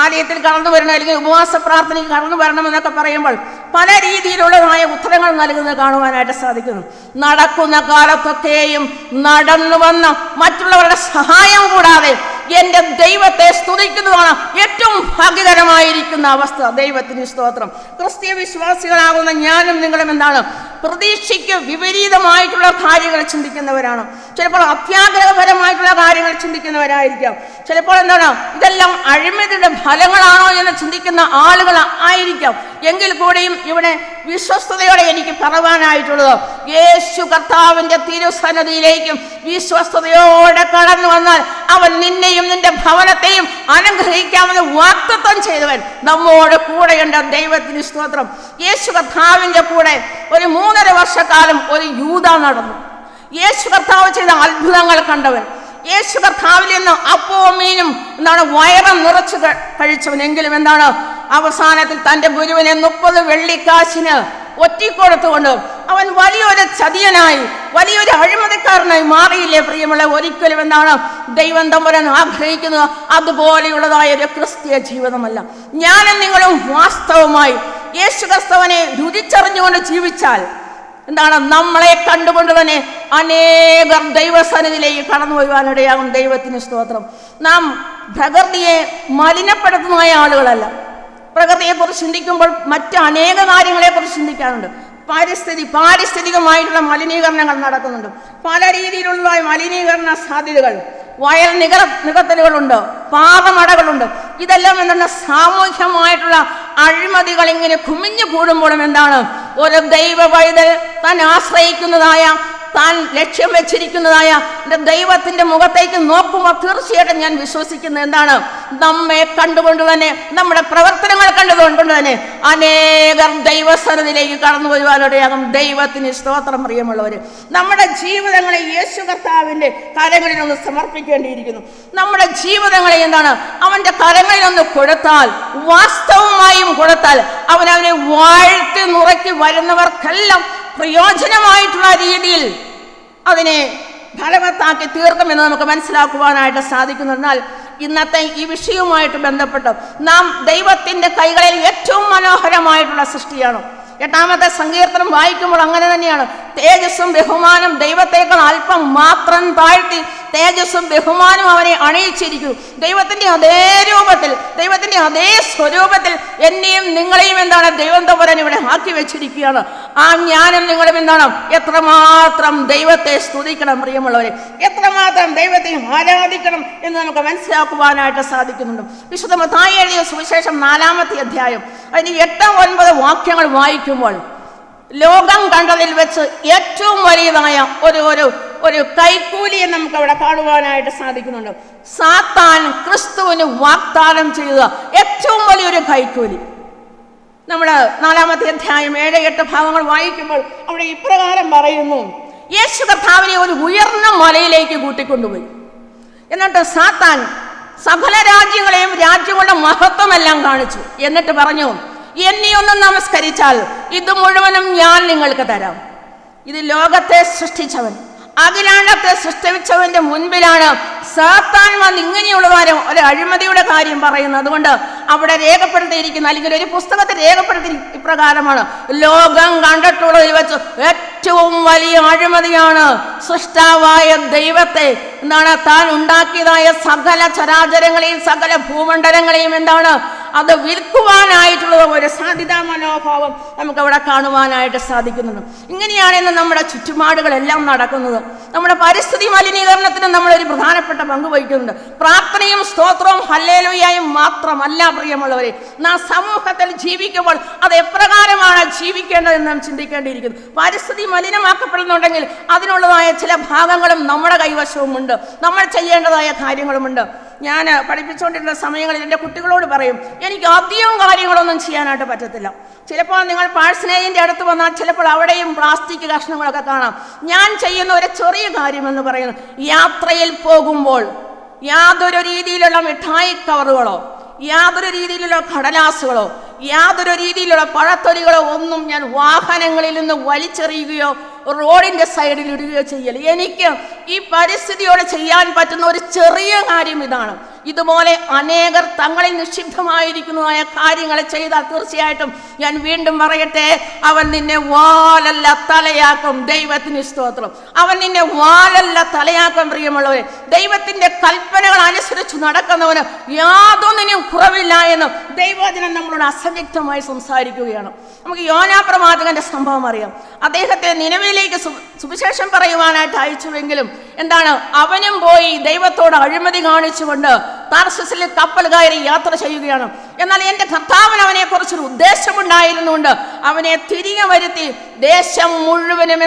ആലയത്തിൽ കടന്നു വരണം അല്ലെങ്കിൽ ഉപവാസ പ്രാർത്ഥനയ്ക്ക് കടന്നു വരണമെന്നൊക്കെ പറയുമ്പോൾ പല രീതിയിലുള്ളതായ ഉത്തരങ്ങൾ നൽകുന്നത് കാണുവാനായിട്ട് സാധിക്കുന്നു. നടക്കുന്ന കാലത്തൊക്കെയും നടന്നു വന്ന് മറ്റുള്ളവരുടെ സഹായം കൂടാതെ എൻ്റെ ദൈവത്തെ സ്തുതിക്കുന്നതാണ് ഏറ്റവും ഭാഗ്യകരമായിരിക്കുന്ന അവസ്ഥ. ദൈവത്തിന് സ്തോത്രം. ക്രിസ്തീയ വിശ്വാസികളാകുന്ന ഞാനും നിങ്ങളും പ്രതീക്ഷയ്ക്ക് വിപരീതമായിട്ടുള്ള കാര്യങ്ങൾ ചിന്തിക്കുന്നവരാണ്. ചിലപ്പോൾ അത്യാഗ്രഹപരമായിട്ടുള്ള കാര്യങ്ങൾ ചിന്തിക്കുന്നവരായിരിക്കാം. ചിലപ്പോൾ ഇതെല്ലാം അഴിമതിയുടെ ഫലങ്ങളാണോ എന്ന് ചിന്തിക്കുന്ന ആളുകൾ ആയിരിക്കാം. എങ്കിൽ കൂടിയും ഇവിടെ വിശ്വസ്തയോടെ എനിക്ക് പറയുവാനായിട്ടുള്ളത്, യേശു കർത്താവിന്റെ തിരുസന്നിധിയിലേക്കും വിശ്വസ്തയോടെ കടന്നു വന്നാൽ അവൻ നിന്നെയും നിന്റെ ഭവനത്തെയും അനുഗ്രഹിക്കാമെന്ന് വാഗ്ദത്തം ചെയ്തവൻ നമ്മോട് കൂടെയുണ്ട്. ദൈവത്തിന് സ്തോത്രം. യേശു കർത്താവിന്റെ കൂടെ ഒരു 3.5 വർഷക്കാലം ഒരു യൂദ നടന്നു. യേശു കർത്താവ് ചെയ്ത അത്ഭുതങ്ങൾ കണ്ടവൻ, യേശു കർത്താവിൽ നിന്ന് അപ്പവും മീനും വയറും നിറച്ചു കഴിച്ചവനെങ്കിലും അവസാനത്തിൽ തൻ്റെ ഗുരുവിനെ 30 വെള്ളിക്കാശിന് ഒറ്റിക്കൊടുത്തുകൊണ്ട് അവൻ വലിയൊരു ചതിയനായി വലിയൊരു അഴിമതിക്കാരനായി മാറിയില്ലേ പ്രിയമുള്ള? ഒരിക്കലും ദൈവം തമ്പുരാൻ ആഗ്രഹിക്കുന്നത് അതുപോലെയുള്ളതായ ഒരു ക്രിസ്തീയ ജീവിതമല്ല. ഞാനും നിങ്ങളും വാസ്തവമായി യേശു ക്രിസ്തുവിനെ രുചിച്ചറിഞ്ഞുകൊണ്ട് ജീവിച്ചാൽ നമ്മളെ കണ്ടുകൊണ്ട് തന്നെ അനേകം ദൈവസന്നിധിയിലേക്ക് കടന്നു വരുവാനിടയാകും. ദൈവത്തിന് സ്തോത്രം. നാം പ്രകൃതിയെ മലിനപ്പെടുത്തുന്ന ആളുകളല്ല. പ്രകൃതിയെക്കുറിച്ച് ചിന്തിക്കുമ്പോൾ മറ്റ് അനേക കാര്യങ്ങളെക്കുറിച്ച് ചിന്തിക്കാറുണ്ട്. പാരിസ്ഥിതികമായിട്ടുള്ള മലിനീകരണങ്ങൾ നടക്കുന്നുണ്ട്. പല രീതിയിലുള്ള മലിനീകരണ സാധ്യതകൾ, വയൽ നികത്തലുകളുണ്ട്, പാറമടകളുണ്ട്. ഇതെല്ലാം സാമൂഹ്യമായിട്ടുള്ള അഴിമതികൾ ഇങ്ങനെ കുമിഞ്ഞു കൂടുമ്പോഴും ഒരു ദൈവ പൈതൽ താൻ ആശ്രയിക്കുന്നതായ താൻ ലക്ഷ്യം വെച്ചിരിക്കുന്നതായ ദൈവത്തിന്റെ മുഖത്തേക്ക് നോക്കുമ്പോൾ തീർച്ചയായിട്ടും ഞാൻ വിശ്വസിക്കുന്നത് നമ്മെ കണ്ടുകൊണ്ട് തന്നെ നമ്മുടെ പ്രവർത്തനങ്ങൾ കണ്ടുകൊണ്ട് തന്നെ അനേകം ദൈവസന്നിധിയിലേക്ക് കടന്നു വരുവാനിടയാകും. ദൈവത്തിന് സ്തോത്രം. പ്രിയമുള്ളവർ, നമ്മുടെ ജീവിതങ്ങളെ യേശു കർത്താവിന്റെ കരങ്ങളിൽ ഒന്ന് സമർപ്പിക്കേണ്ടിയിരിക്കുന്നു. നമ്മുടെ ജീവിതങ്ങളെ അവന്റെ കരങ്ങളിൽ ഒന്ന് കൊടുത്താൽ, വാസ്തവമായും കൊടുത്താൽ, അവനെ വാഴ്ത്തി നുറക്കി വരുന്നവർക്കെല്ലാം പ്രയോജനമായിട്ടുള്ള രീതിയിൽ അതിനെ ഫലവത്താക്കി തീർക്കുമെന്ന് നമുക്ക് മനസ്സിലാക്കുവാനായിട്ട് സാധിക്കുന്നു. എന്നാൽ ഇന്നത്തെ ഈ വിഷയവുമായിട്ട് ബന്ധപ്പെട്ട് നാം ദൈവത്തിൻ്റെ കൈകളിൽ ഏറ്റവും മനോഹരമായിട്ടുള്ള സൃഷ്ടിയാണ്. 8-ാമത്തെ സങ്കീർത്തനം വായിക്കുമ്പോൾ അങ്ങനെ തന്നെയാണ്. തേജസ്സും ബഹുമാനം ദൈവത്തേക്കാൾ അല്പം മാത്രം താഴ്ത്തി തേജസ്സും ബഹുമാനം അവനെ അണിയിച്ചിരിക്കുന്നു. ദൈവത്തിന്റെ അതേ രൂപത്തിൽ, ദൈവത്തിന്റെ അതേ സ്വരൂപത്തിൽ എന്നെയും നിങ്ങളെയും ദൈവം തമ്പുരാൻ ഇവിടെ ആക്കി വെച്ചിരിക്കുകയാണ്. ആ ജ്ഞാനം നിങ്ങളും എത്രമാത്രം ദൈവത്തെ സ്തുതിക്കണം പ്രിയമുള്ളവരെ, എത്രമാത്രം ദൈവത്തെ ആരാധിക്കണം എന്ന് നമുക്ക് മനസ്സിലാക്കുവാനായിട്ട് സാധിക്കുന്നുണ്ട്. വിശുദ്ധ മത്തായി എഴുതിയ സുവിശേഷം 4-ാമത്തെ അധ്യായം അതിന് 8-9 വാക്യങ്ങൾ വായിക്കുമ്പോൾ ലോകം കണ്ടതിൽ വെച്ച് ഏറ്റവും വലിയതായ ഒരു കൈക്കൂലിയെ നമുക്ക് അവിടെ കാണുവാനായിട്ട് സാധിക്കുന്നുണ്ട്. സാത്താൻ ക്രിസ്തുവിന് വാഗ്ദാനം ചെയ്ത ഏറ്റവും വലിയൊരു കൈക്കൂലി നമ്മൾ 4-ാമത്തെ അധ്യായം 7-8 ഭാഗങ്ങൾ വായിക്കുമ്പോൾ അവിടെ ഇപ്രകാരം പറയുന്നു: യേശു കർത്താവിനെ ഒരു ഉയർന്ന മലയിലേക്ക് കൂട്ടിക്കൊണ്ടുപോയി. എന്നിട്ട് സാത്താൻ സകല രാജ്യങ്ങളെയും രാജ്യങ്ങളുടെ മഹത്വമെല്ലാം കാണിച്ചു. എന്നിട്ട് പറഞ്ഞു, എന്നെ ഒന്ന് നമസ്കരിച്ചാൽ ഇത് മുഴുവനും ഞാൻ നിങ്ങൾക്ക് തരാം. ഇത് ലോകത്തെ സൃഷ്ടിച്ചവൻ, അഖിലാണ്ടത്തെ സൃഷ്ടിച്ചവന്റെ മുൻപിലാണ് സാത്താൻ വന്ന് ഇങ്ങനെയുള്ളവരും ഒരു അഴിമതിയുടെ കാര്യം പറയുന്നത്. അതുകൊണ്ട് അവിടെ രേഖപ്പെടുത്തിയിരിക്കുന്ന, അല്ലെങ്കിൽ ഒരു പുസ്തകത്തിൽ രേഖപ്പെടുത്തി ഇപ്രകാരമാണ്: ലോകം കണ്ടിട്ടുള്ളതിൽ വെച്ച് ഏറ്റവും വലിയ അഴിമതിയാണ് സൃഷ്ടാവായ ദൈവത്തെ താൻ ഉണ്ടാക്കിയതായ സകല ചരാചരങ്ങളെയും സകല ഭൂമണ്ഡലങ്ങളെയും അത് വിൽക്കുവാനായിട്ടുള്ള ഒരു സാധ്യതാ മനോഭാവം നമുക്ക് അവിടെ കാണുവാനായിട്ട് സാധിക്കുന്നുണ്ട്. ഇങ്ങനെയാണ് ഇന്ന് നമ്മുടെ ചുറ്റുപാടുകളെല്ലാം നടക്കുന്നത്. നമ്മുടെ പരിസ്ഥിതി മലിനീകരണത്തിന് നമ്മളൊരു പ്രധാനപ്പെട്ട പങ്ക് വഹിക്കുന്നുണ്ട്. പ്രാർത്ഥനയും സ്തോത്രവും ഹല്ലേലൂയയും മാത്രമല്ല പ്രിയമുള്ളവരെ, നാം സമൂഹത്തിൽ ജീവിക്കുമ്പോൾ അത് എപ്രകാരമാണ് ജീവിക്കേണ്ടതെന്ന് നാം ചിന്തിക്കേണ്ടിയിരിക്കുന്നു. പരിസ്ഥിതി മലിനമാക്കപ്പെടുന്നുണ്ടെങ്കിൽ അതിനുള്ളതായ ചില ഭാഗങ്ങളും നമ്മുടെ കൈവശവുമുണ്ട്, നമ്മൾ ചെയ്യേണ്ടതായ കാര്യങ്ങളുമുണ്ട്. ഞാൻ പഠിപ്പിച്ചുകൊണ്ടിരുന്ന സമയങ്ങളിൽ എൻ്റെ കുട്ടികളോട് പറയും, എനിക്ക് അധികം കാര്യങ്ങളൊന്നും ചെയ്യാനായിട്ട് പറ്റത്തില്ല. ചിലപ്പോൾ നിങ്ങൾ പാഴ്സനേജിൻ്റെ അടുത്ത് വന്നാൽ ചിലപ്പോൾ അവിടെയും പ്ലാസ്റ്റിക് കഷ്ണങ്ങളൊക്കെ കാണാം. ഞാൻ ചെയ്യുന്ന ഒരു ചെറിയ കാര്യമെന്ന് പറയുന്നത്, യാത്രയിൽ പോകുമ്പോൾ യാതൊരു രീതിയിലുള്ള മിഠായി കവറുകളോ യാതൊരു രീതിയിലുള്ള കടലാസുകളോ യാതൊരു രീതിയിലുള്ള പഴത്തൊലികളോ ഒന്നും ഞാൻ വാഹനങ്ങളിൽ നിന്ന് വലിച്ചെറിയുകയോ റോഡിൻ്റെ സൈഡിൽ ഇടുകയോ ചെയ്യല്. എനിക്ക് ഈ പരിസ്ഥിതിയോട് ചെയ്യാൻ പറ്റുന്ന ഒരു ചെറിയ കാര്യം ഇതാണ്. ഇതുപോലെ അനേകർ തങ്ങളിൽ നിക്ഷിപ്തമായിരിക്കുന്നതായ കാര്യങ്ങൾ ചെയ്താൽ തീർച്ചയായിട്ടും ഞാൻ വീണ്ടും പറയട്ടെ, അവൻ നിന്നെ വാലല്ല തലയാക്കും. ദൈവത്തിന് സ്തോത്രം. അവൻ നിന്നെ വാലല്ല തലയാക്കും. പ്രിയമുള്ളവരെ, ദൈവത്തിന്റെ കൽപ്പനകൾ അനുസരിച്ച് നടക്കുന്നവന് യാതൊന്നിനും കുറവില്ല എന്ന് ദൈവവചനം നമ്മളോട് അസംയുക്തമായി സംസാരിക്കുകയാണ്. നമുക്ക് യോനാ പ്രവാചകന്റെ സംഭവം അറിയാം. അദ്ദേഹത്തെ നിനവയിലേക്ക് സുവിശേഷം പറയുവാനായിട്ട് അയച്ചുവെങ്കിലും അവനും പോയി ദൈവത്തോട് അഴിമതി കാണിച്ചുകൊണ്ട് താർശിസിൽ കപ്പൽ കയറി യാത്ര ചെയ്യുകയാണ്. എന്നാൽ എൻ്റെ കർത്താവിന് അവനെ കുറിച്ചൊരു ഉദ്ദേശമുണ്ടായിരുന്നുകൊണ്ട് അവനെ തിരികെ വരുത്തി ദേശം മുഴുവനും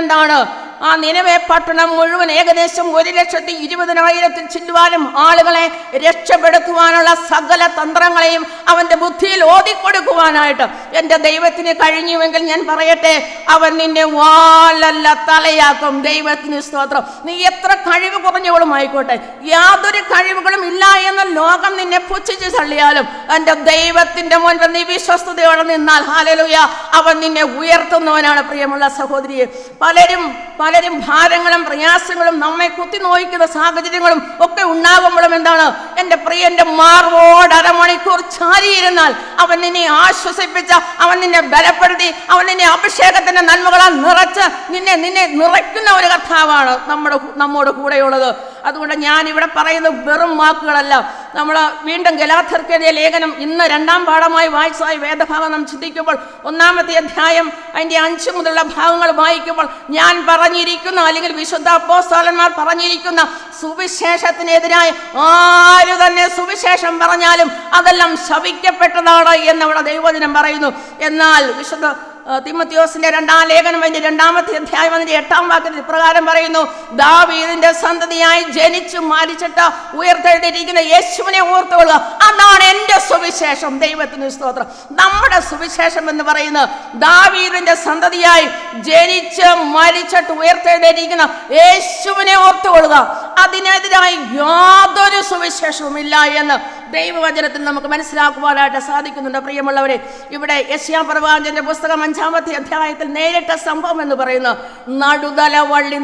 ആ നിനവെ പട്ടണം മുഴുവൻ ഏകദേശം 1,20,000 ചില്ലുവാനും ആളുകളെ രക്ഷപ്പെടുത്തുവാനുള്ള സകല തന്ത്രങ്ങളെയും അവൻ്റെ ബുദ്ധിയിൽ ഓതിക്കൊടുക്കുവാനായിട്ട് എൻ്റെ ദൈവത്തിന് കഴിഞ്ഞുവെങ്കിൽ ഞാൻ പറയട്ടെ, അവൻ നിന്നെ വാലല്ല തലയാക്കും. ദൈവത്തിന് സ്തോത്രം. നീ എത്ര കഴിവ് കുറഞ്ഞവളും ആയിക്കോട്ടെ, യാതൊരു കഴിവുകളും ഇല്ല എന്ന് ലോകം നിന്നെ പുച്ഛിച്ച് തള്ളിയാലും എൻ്റെ ദൈവത്തിന്റെ മുൻപിൽ നീ വിശ്വസ്തയോടെ നിന്നാൽ ഹല്ലേലൂയ, അവൻ നിന്നെ ഉയർത്തുന്നവനാണ്. പ്രിയമുള്ള സഹോദരിയെ, പലരും ഭാരങ്ങളും പ്രയാസങ്ങളും നമ്മെ കുത്തി നോയിക്കുന്ന സാഹചര്യങ്ങളും ഒക്കെ ഉണ്ടാകുമ്പോഴും എൻ്റെ പ്രിയന്റെ മാർവോട് അരമണിക്കൂർ ചാരിയിരുന്നാൽ അവൻ നിന്നെ ആശ്വസിപ്പിച്ച, അവൻ നിന്നെ ബലപ്പെടുത്തി, അവൻ നിന്നെ അഭിഷേകത്തിന്റെ നന്മകളാൽ നിറച്ച് നിന്നെ നിറയ്ക്കുന്ന ഒരു കർത്താവാണ് നമ്മോട് കൂടെയുള്ളത്. അതുകൊണ്ട് ഞാൻ ഇവിടെ പറയുന്നത് വെറും വാക്കുകളല്ല. നമ്മൾ വീണ്ടും ഗലാത്യർക്കെതിരെ ലേഖനം ഇന്ന് 2ാം പാഠമായി വായിച്ചതായി വേദഭാഗം നാം ചിന്തിക്കുമ്പോൾ 1-ാമത്തെ അധ്യായം അതിൻ്റെ 5 മുതലുള്ള ഭാഗങ്ങൾ വായിക്കുമ്പോൾ ഞാൻ പറഞ്ഞിരിക്കുന്ന, അല്ലെങ്കിൽ വിശുദ്ധ അപ്പോസ്തലന്മാർ പറഞ്ഞിരിക്കുന്ന സുവിശേഷത്തിനെതിരായ ആര് തന്നെ സുവിശേഷം പറഞ്ഞാലും അതെല്ലാം ശപിക്കപ്പെട്ടതാണ് എന്നവിടെ ദൈവവചനം പറയുന്നു. എന്നാൽ വിശുദ്ധ തിമോത്തിയോസിന്റെ 2ാം ലേഖനം അതിന്റെ 2-ാമത്തെ അധ്യായം അതിന്റെ 8-ാം വാക്യത്തിൽ ഇപ്രകാരം പറയുന്നു: ദാവീദിന്റെ സന്തതിയായി ജനിച്ചു മരിച്ചിട്ട് ഉയർത്തെഴുന്നേറ്റിരിക്കുന്ന യേശുവിനെ ഓർത്തുകൊള്ളുക, അതാണ് എൻ്റെ സുവിശേഷം. ദൈവത്തിന് സ്തോത്രം. നമ്മുടെ സുവിശേഷം എന്ന് പറയുന്നത് ദാവീദിന്റെ സന്തതിയായി ജനിച്ച് മരിച്ചിട്ട് ഉയർത്തെഴുന്നേറ്റിരിക്കുന്ന യേശുവിനെ ഓർത്തുകൊള്ളുക. അതിനെതിരായി യാതൊരു സുവിശേഷവും ഇല്ല എന്ന് ദൈവവചനത്തിൽ നമുക്ക് മനസ്സിലാക്കുവാനായിട്ട് സാധിക്കുന്നുണ്ട്. പ്രിയമുള്ളവരെ, ഇവിടെ യെശയ്യാ പ്രവാചകന്റെ പുസ്തകം 5-ാമത്തെ അധ്യായത്തിൽ നേരിട്ട സംഭവം എന്ന് പറയുന്നത് നടുതല വള്ളി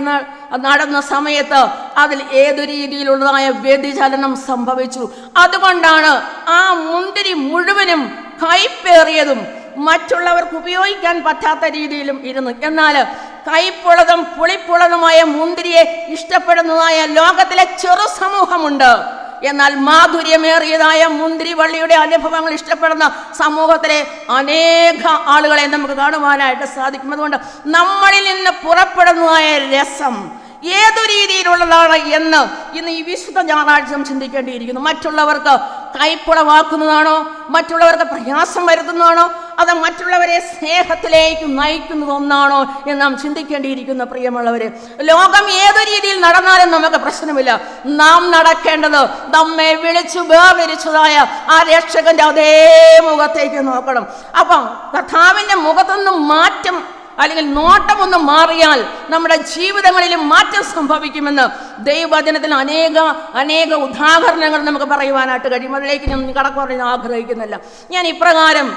നടന്ന സമയത്ത് അതിൽ ഏതു രീതിയിലുള്ളതായ വ്യതിചലനം സംഭവിച്ചു. അതുകൊണ്ടാണ് ആ മുന്തിരി മുഴുവനും കയ്പേറിയതും മറ്റുള്ളവർക്ക് ഉപയോഗിക്കാൻ പറ്റാത്ത രീതിയിലും ഇരുന്നു. എന്നാൽ കയ്പുള്ളതും പുളിപ്പുള്ളതുമായ മുന്തിരിയെ ഇഷ്ടപ്പെടുന്നതായ ലോകത്തിലെ ചെറു സമൂഹമുണ്ട്. എന്നാൽ മാധുര്യമേറിയതായ മുന്തിരി വള്ളിയുടെ അനുഭവങ്ങൾ ഇഷ്ടപ്പെടുന്ന സമൂഹത്തിലെ അനേക ആളുകളെ നമുക്ക് കാണുവാനായിട്ട് സാധിക്കും. അതുകൊണ്ട് നമ്മളിൽ നിന്ന് പുറപ്പെടുന്നതായ രസം ഏതു രീതിയിലുള്ളതാണ് എന്ന് ഇന്ന് ഈ വിശുദ്ധ ഞായറാഴ്ച ചിന്തിക്കേണ്ടിയിരിക്കുന്നു. മറ്റുള്ളവർക്ക് കൈപ്പുളവാക്കുന്നതാണോ, മറ്റുള്ളവർക്ക് പ്രയാസം വരുത്തുന്നതാണോ, അത് മറ്റുള്ളവരെ സ്നേഹത്തിലേക്ക് നയിക്കുന്നത് ഒന്നാണോ എന്ന് നാം ചിന്തിക്കേണ്ടിയിരിക്കുന്നു. പ്രിയമുള്ളവരെ, ലോകം ഏതു രീതിയിൽ നടന്നാലും നമുക്ക് പ്രശ്നമില്ല. നാം നടക്കേണ്ടത് നമ്മെ വിളിച്ചു വേർതിരിച്ചതായ ആ രക്ഷകന്റെ അതേ മുഖത്തേക്ക് നോക്കണം. അപ്പം കർത്താവിന്റെ മുഖത്തൊന്നും മാറ്റം അല്ലെങ്കിൽ നോട്ടമൊന്ന് മാറിയാൽ നമ്മുടെ ജീവിതങ്ങളിലും മാറ്റം സംഭവിക്കുമെന്ന് ദൈവവചനത്തിൽ അനേക ഉദാഹരണങ്ങൾ നമുക്ക് പറയുവാനായിട്ട് കഴിയും. അതിലേക്ക് ഞാൻ കടന്നു പറയാൻ ആഗ്രഹിക്കുന്നില്ല. ഞാൻ ഇപ്രകാരം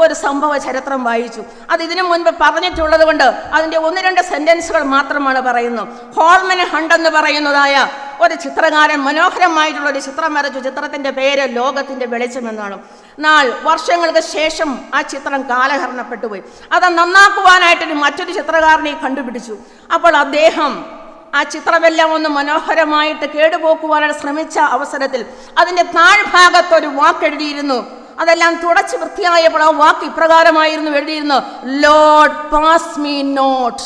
ഒരു സംഭവ ചരിത്രം വായിച്ചു. അത് ഇതിനു മുൻപ് പറഞ്ഞിട്ടുള്ളത് കൊണ്ട് അതിൻ്റെ 1-2 സെന്റൻസുകൾ മാത്രമാണ് പറയുന്നത്. ഹോൾമൻ ഹണ്ട് എന്ന് പറയുന്നതായ ഒരു ചിത്രകാരൻ മനോഹരമായിട്ടുള്ള ഒരു ചിത്രം വരച്ചു. ചിത്രത്തിൻ്റെ പേര് ലോകത്തിൻ്റെ വെളിച്ചം എന്നാണ്. വർഷങ്ങൾക്ക് ശേഷം ആ ചിത്രം കാലഹരണപ്പെട്ടുപോയി. അത് നന്നാക്കുവാനായിട്ട് മറ്റൊരു ചിത്രകാരനെ കണ്ടുപിടിച്ചു. അപ്പോൾ അദ്ദേഹം ആ ചിത്രമെല്ലാം ഒന്ന് മനോഹരമായിട്ട് കേടുപോക്കുവാനായിട്ട് ശ്രമിച്ച അവസരത്തിൽ അതിൻ്റെ താഴ്ഭാഗത്തൊരു വാക്ക് എഴുതിയിരുന്നു. അതെല്ലാം തുടച്ച് വൃത്തിയായപ്പോൾ ആ വാക്ക് ഇപ്രകാരമായിരുന്നു എഴുതിയിരുന്നു: Lord pass me not,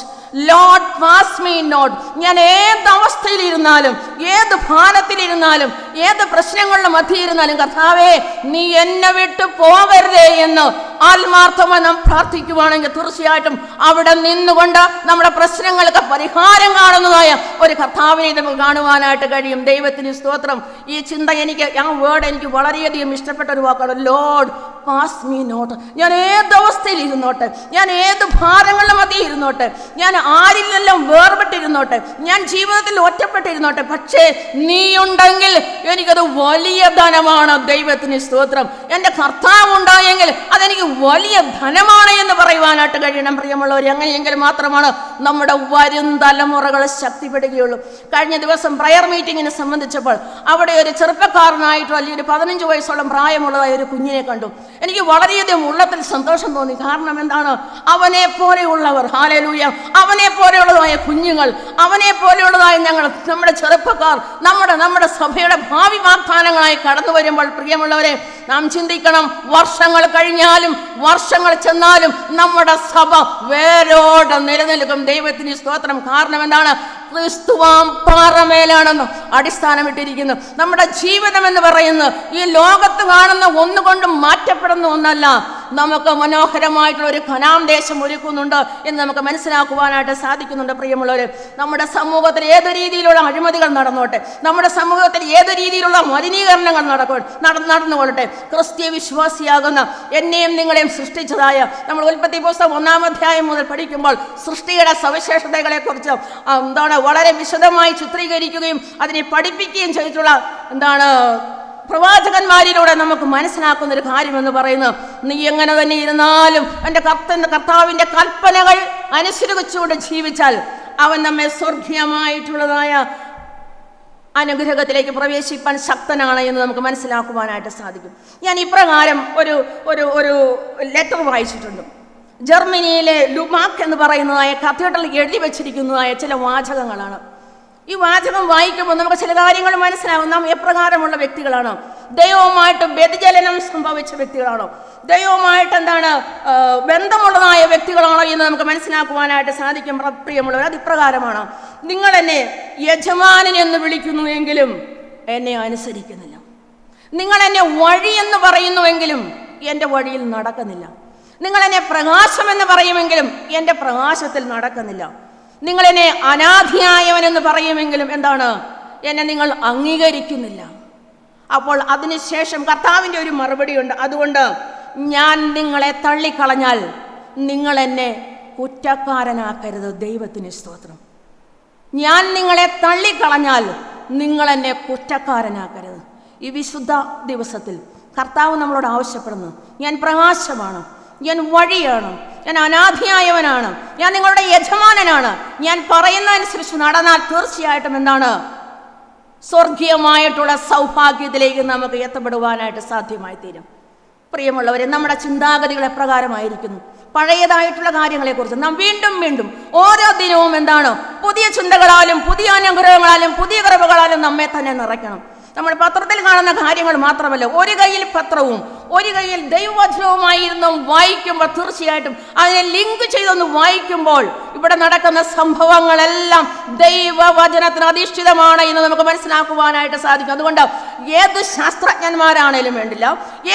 Lord pass me not. ഞാൻ ഏത് അവസ്ഥയിലിരുന്നാലും, ഏത് ഭാരത്തിലിരുന്നാലും, ഏത് പ്രശ്നങ്ങളുടെ മധ്യയിരുന്നാലും, കർത്താവേ നീ എന്നെ വിട്ടു പോകരുതേ എന്ന് ആത്മാർത്ഥമായി നാം പ്രാർത്ഥിക്കുവാണെങ്കിൽ തീർച്ചയായിട്ടും അവിടെ നിന്നുകൊണ്ട് നമ്മുടെ പ്രശ്നങ്ങൾക്ക് പരിഹാരം കാണുന്നതായ ഒരു കർത്താവിനെ നമുക്ക് കാണുവാനായിട്ട് കഴിയും. ദൈവത്തിന് സ്തോത്രം. ഈ ചിന്ത ആ വേർഡ് എനിക്ക് വളരെയധികം ഇഷ്ടപ്പെട്ട ഒരു വാക്കാണ്. Lord pass me not. ഞാൻ ഏത് അവസ്ഥയിൽ ഇരുന്നോട്ടെ, ഞാൻ ഏത് ഭാരങ്ങളുടെ മധ്യ ഇരുന്നോട്ടെ, ഞാൻ ആരിലെല്ലാം വേർപെട്ടിരുന്നോട്ടെ, ഞാൻ ജീവിതത്തിൽ ഒറ്റപ്പെട്ടിരുന്നോട്ടെ, പക്ഷേ നീയുണ്ടെങ്കിൽ എനിക്കത് വലിയ ധനമാണ്. ദൈവത്തിന് സ്തോത്രം. എൻ്റെ കർത്താവ് ഉണ്ടായെങ്കിൽ അതെനിക്ക് വലിയ ധനമാണ് എന്ന് പറയുവാനായിട്ട് കഴിയണം. പ്രിയമുള്ളവർ, അങ്ങനെയെങ്കിൽ മാത്രമാണ് നമ്മുടെ വരും തലമുറകൾ ശക്തിപ്പെടുകയുള്ളൂ. കഴിഞ്ഞ ദിവസം പ്രയർ മീറ്റിങ്ങിനെ സംബന്ധിച്ചപ്പോൾ അവിടെ ഒരു ചെറുപ്പക്കാരനായിട്ടുള്ള അല്ലെങ്കിൽ ഒരു 15 വയസ്സോളം പ്രായമുള്ളതായ ഒരു കുഞ്ഞിനെ കണ്ടു. എനിക്ക് വളരെയധികം ഉള്ളത്തിൽ സന്തോഷം തോന്നി. കാരണം എന്താണ്? അവനെ പോലെയുള്ളവർ, ഹല്ലേലൂയ, അവനെ പോലെയുള്ളതായ കുഞ്ഞുങ്ങൾ, അവനെ പോലെയുള്ളതായ നമ്മുടെ ചെറുപ്പക്കാർ നമ്മുടെ സഭയുടെ ഭാവി വാഗ്ദാനങ്ങളായി കടന്നു വരുമ്പോൾ പ്രിയമുള്ളവരെ, നാം ചിന്തിക്കണം, വർഷങ്ങൾ കഴിഞ്ഞാലും വർഷങ്ങൾ ചെന്നാലും നമ്മുടെ സഭ വേരോടെ നിലനിൽക്കും. ദൈവത്തിന് സ്തോത്രം. കാരണം എന്താണ്? ക്രിസ്തുവാം പാറമേലാണെന്ന് അടിസ്ഥാനമിട്ടിരിക്കുന്നു. നമ്മുടെ ജീവിതം എന്ന് പറയുന്നത് ഈ ലോകത്ത് കാണുന്ന ഒന്നുകൊണ്ടും മാറ്റപ്പെടുന്ന ഒന്നല്ല. നമുക്ക് മനോഹരമായിട്ടുള്ള ഒരു കനാൻ ദേശം ഒരുക്കുന്നുണ്ട് എന്ന് നമുക്ക് മനസ്സിലാക്കുവാനായിട്ട് സാധിക്കുന്നുണ്ട്. പ്രിയമുള്ളവർ, നമ്മുടെ സമൂഹത്തിൽ ഏത് രീതിയിലുള്ള അഴിമതികൾ നടന്നോട്ടെ, നമ്മുടെ സമൂഹത്തിൽ ഏത് രീതിയിലുള്ള മലിനീകരണങ്ങൾ നടന്നുകൊള്ളട്ടെ, ക്രിസ്തീയ വിശ്വാസിയാകുന്ന എന്നെയും നിങ്ങളെയും സൃഷ്ടിച്ചതായ നമ്മൾ ഉൽപ്പത്തി പുസ്തകം 1-ാം അധ്യായം മുതൽ പഠിക്കുമ്പോൾ സൃഷ്ടിയുടെ സവിശേഷതകളെ കുറിച്ച് വളരെ വിശദമായി ചിത്രീകരിക്കുകയും അതിനെ പഠിപ്പിക്കുകയും ചെയ്തിട്ടുള്ള പ്രവാചകന്മാരിലൂടെ നമുക്ക് മനസ്സിലാക്കുന്ന ഒരു കാര്യമെന്ന് പറയുന്നത്, നീ എങ്ങനെ തന്നെ ഇരുന്നാലും എൻ്റെ കർത്താവിൻ്റെ കൽപ്പനകൾ അനുസരിച്ചുകൊണ്ട് ജീവിച്ചാൽ അവൻ നമ്മെ സ്വർഗീയമായിട്ടുള്ളതായ അനുഗ്രഹത്തിലേക്ക് പ്രവേശിപ്പാൻ ശക്തനാണ് എന്ന് നമുക്ക് മനസ്സിലാക്കുവാനായിട്ട് സാധിക്കും. ഞാൻ ഇപ്രകാരം ഒരു ലെറ്റർ വായിച്ചിട്ടുണ്ട്. ജർമ്മനിയിലെ ലുമാക്ക് എന്ന് പറയുന്നതായ കത്തീഡ്രലിൽ എഴുതി വെച്ചിരിക്കുന്നതായ ചില വാചകങ്ങളാണ്. ഈ വാചകം വായിക്കുമ്പോൾ നമുക്ക് ചില കാര്യങ്ങൾ മനസ്സിലാവും. നാം എപ്രകാരമുള്ള വ്യക്തികളാണ്? ദൈവവുമായിട്ട് വ്യതിചലനം സംഭവിച്ച വ്യക്തികളാണോ? ദൈവവുമായിട്ട് ബന്ധമുള്ളതായ വ്യക്തികളാണോ എന്ന് നമുക്ക് മനസ്സിലാക്കുവാനായിട്ട് സാധിക്കും. പ്രിയമുള്ളവർ, അത് ഇപ്രകാരമാണ്: നിങ്ങൾ എന്നെ യജമാനൻ എന്ന് വിളിക്കുന്നുവെങ്കിലും എന്നെ അനുസരിക്കുന്നില്ല. നിങ്ങൾ എന്നെ വഴി എന്ന് പറയുന്നുവെങ്കിലും എൻ്റെ വഴിയിൽ നടക്കുന്നില്ല. നിങ്ങൾ എന്നെ പ്രകാശം എന്ന് പറയുമെങ്കിലും എൻ്റെ പ്രകാശത്തിൽ നടക്കുന്നില്ല. നിങ്ങൾ എന്നെ അനാഥിയായവനെന്ന് പറയുമെങ്കിലും എന്നെ നിങ്ങൾ അംഗീകരിക്കുന്നില്ല. അപ്പോൾ അതിനുശേഷം കർത്താവിൻ്റെ ഒരു മറുപടിയുണ്ട്. അതുകൊണ്ട് ഞാൻ നിങ്ങളെ തള്ളിക്കളഞ്ഞാൽ നിങ്ങൾ എന്നെ കുറ്റക്കാരനാക്കരുത്. ദൈവത്തിന് സ്തോത്രം. ഞാൻ നിങ്ങളെ തള്ളിക്കളഞ്ഞാൽ നിങ്ങൾ എന്നെ കുറ്റക്കാരനാക്കരുത്. ഈ വിശുദ്ധ ദിവസത്തിൽ കർത്താവ് നമ്മളോട് ആവശ്യപ്പെടുന്നു, ഞാൻ പ്രകാശമാണ്, ഞാൻ വഴിയാണ്, ഞാൻ അനാഥിയായവനാണ്, ഞാൻ നിങ്ങളുടെ യജമാനനാണ്. ഞാൻ പറയുന്നതനുസരിച്ച് നടന്നാൽ തീർച്ചയായിട്ടും സ്വർഗീയമായിട്ടുള്ള സൗഭാഗ്യത്തിലേക്ക് നമുക്ക് എത്തപ്പെടുവാനായിട്ട് സാധ്യമായി തീരും. പ്രിയമുള്ളവരെ, നമ്മുടെ ചിന്താഗതികൾ എപ്രകാരമായിരിക്കുന്നു? പഴയതായിട്ടുള്ള കാര്യങ്ങളെക്കുറിച്ച് നാം വീണ്ടും ഓരോ ദിനവും പുതിയ ചിന്തകളാലും പുതിയ അനുഗ്രഹങ്ങളാലും പുതിയ കൃപകളാലും നമ്മെ തന്നെ നിറയ്ക്കണം. നമ്മൾ പത്രത്തിൽ കാണുന്ന കാര്യങ്ങൾ മാത്രമല്ല, ഒരു കയ്യിൽ പത്രവും ഒരു കയ്യിൽ ദൈവവചനവുമായിരുന്നു വായിക്കുമ്പോൾ തീർച്ചയായിട്ടും അതിനെ ലിങ്ക് ചെയ്തൊന്ന് വായിക്കുമ്പോൾ ഇവിടെ നടക്കുന്ന സംഭവങ്ങളെല്ലാം ദൈവവചനത്തിന് അധിഷ്ഠിതമാണ് എന്ന് നമുക്ക് മനസ്സിലാക്കുവാനായിട്ട് സാധിക്കും. അതുകൊണ്ട് ഏത് ശാസ്ത്രജ്ഞന്മാരാണേലും വേണ്ടില്ല,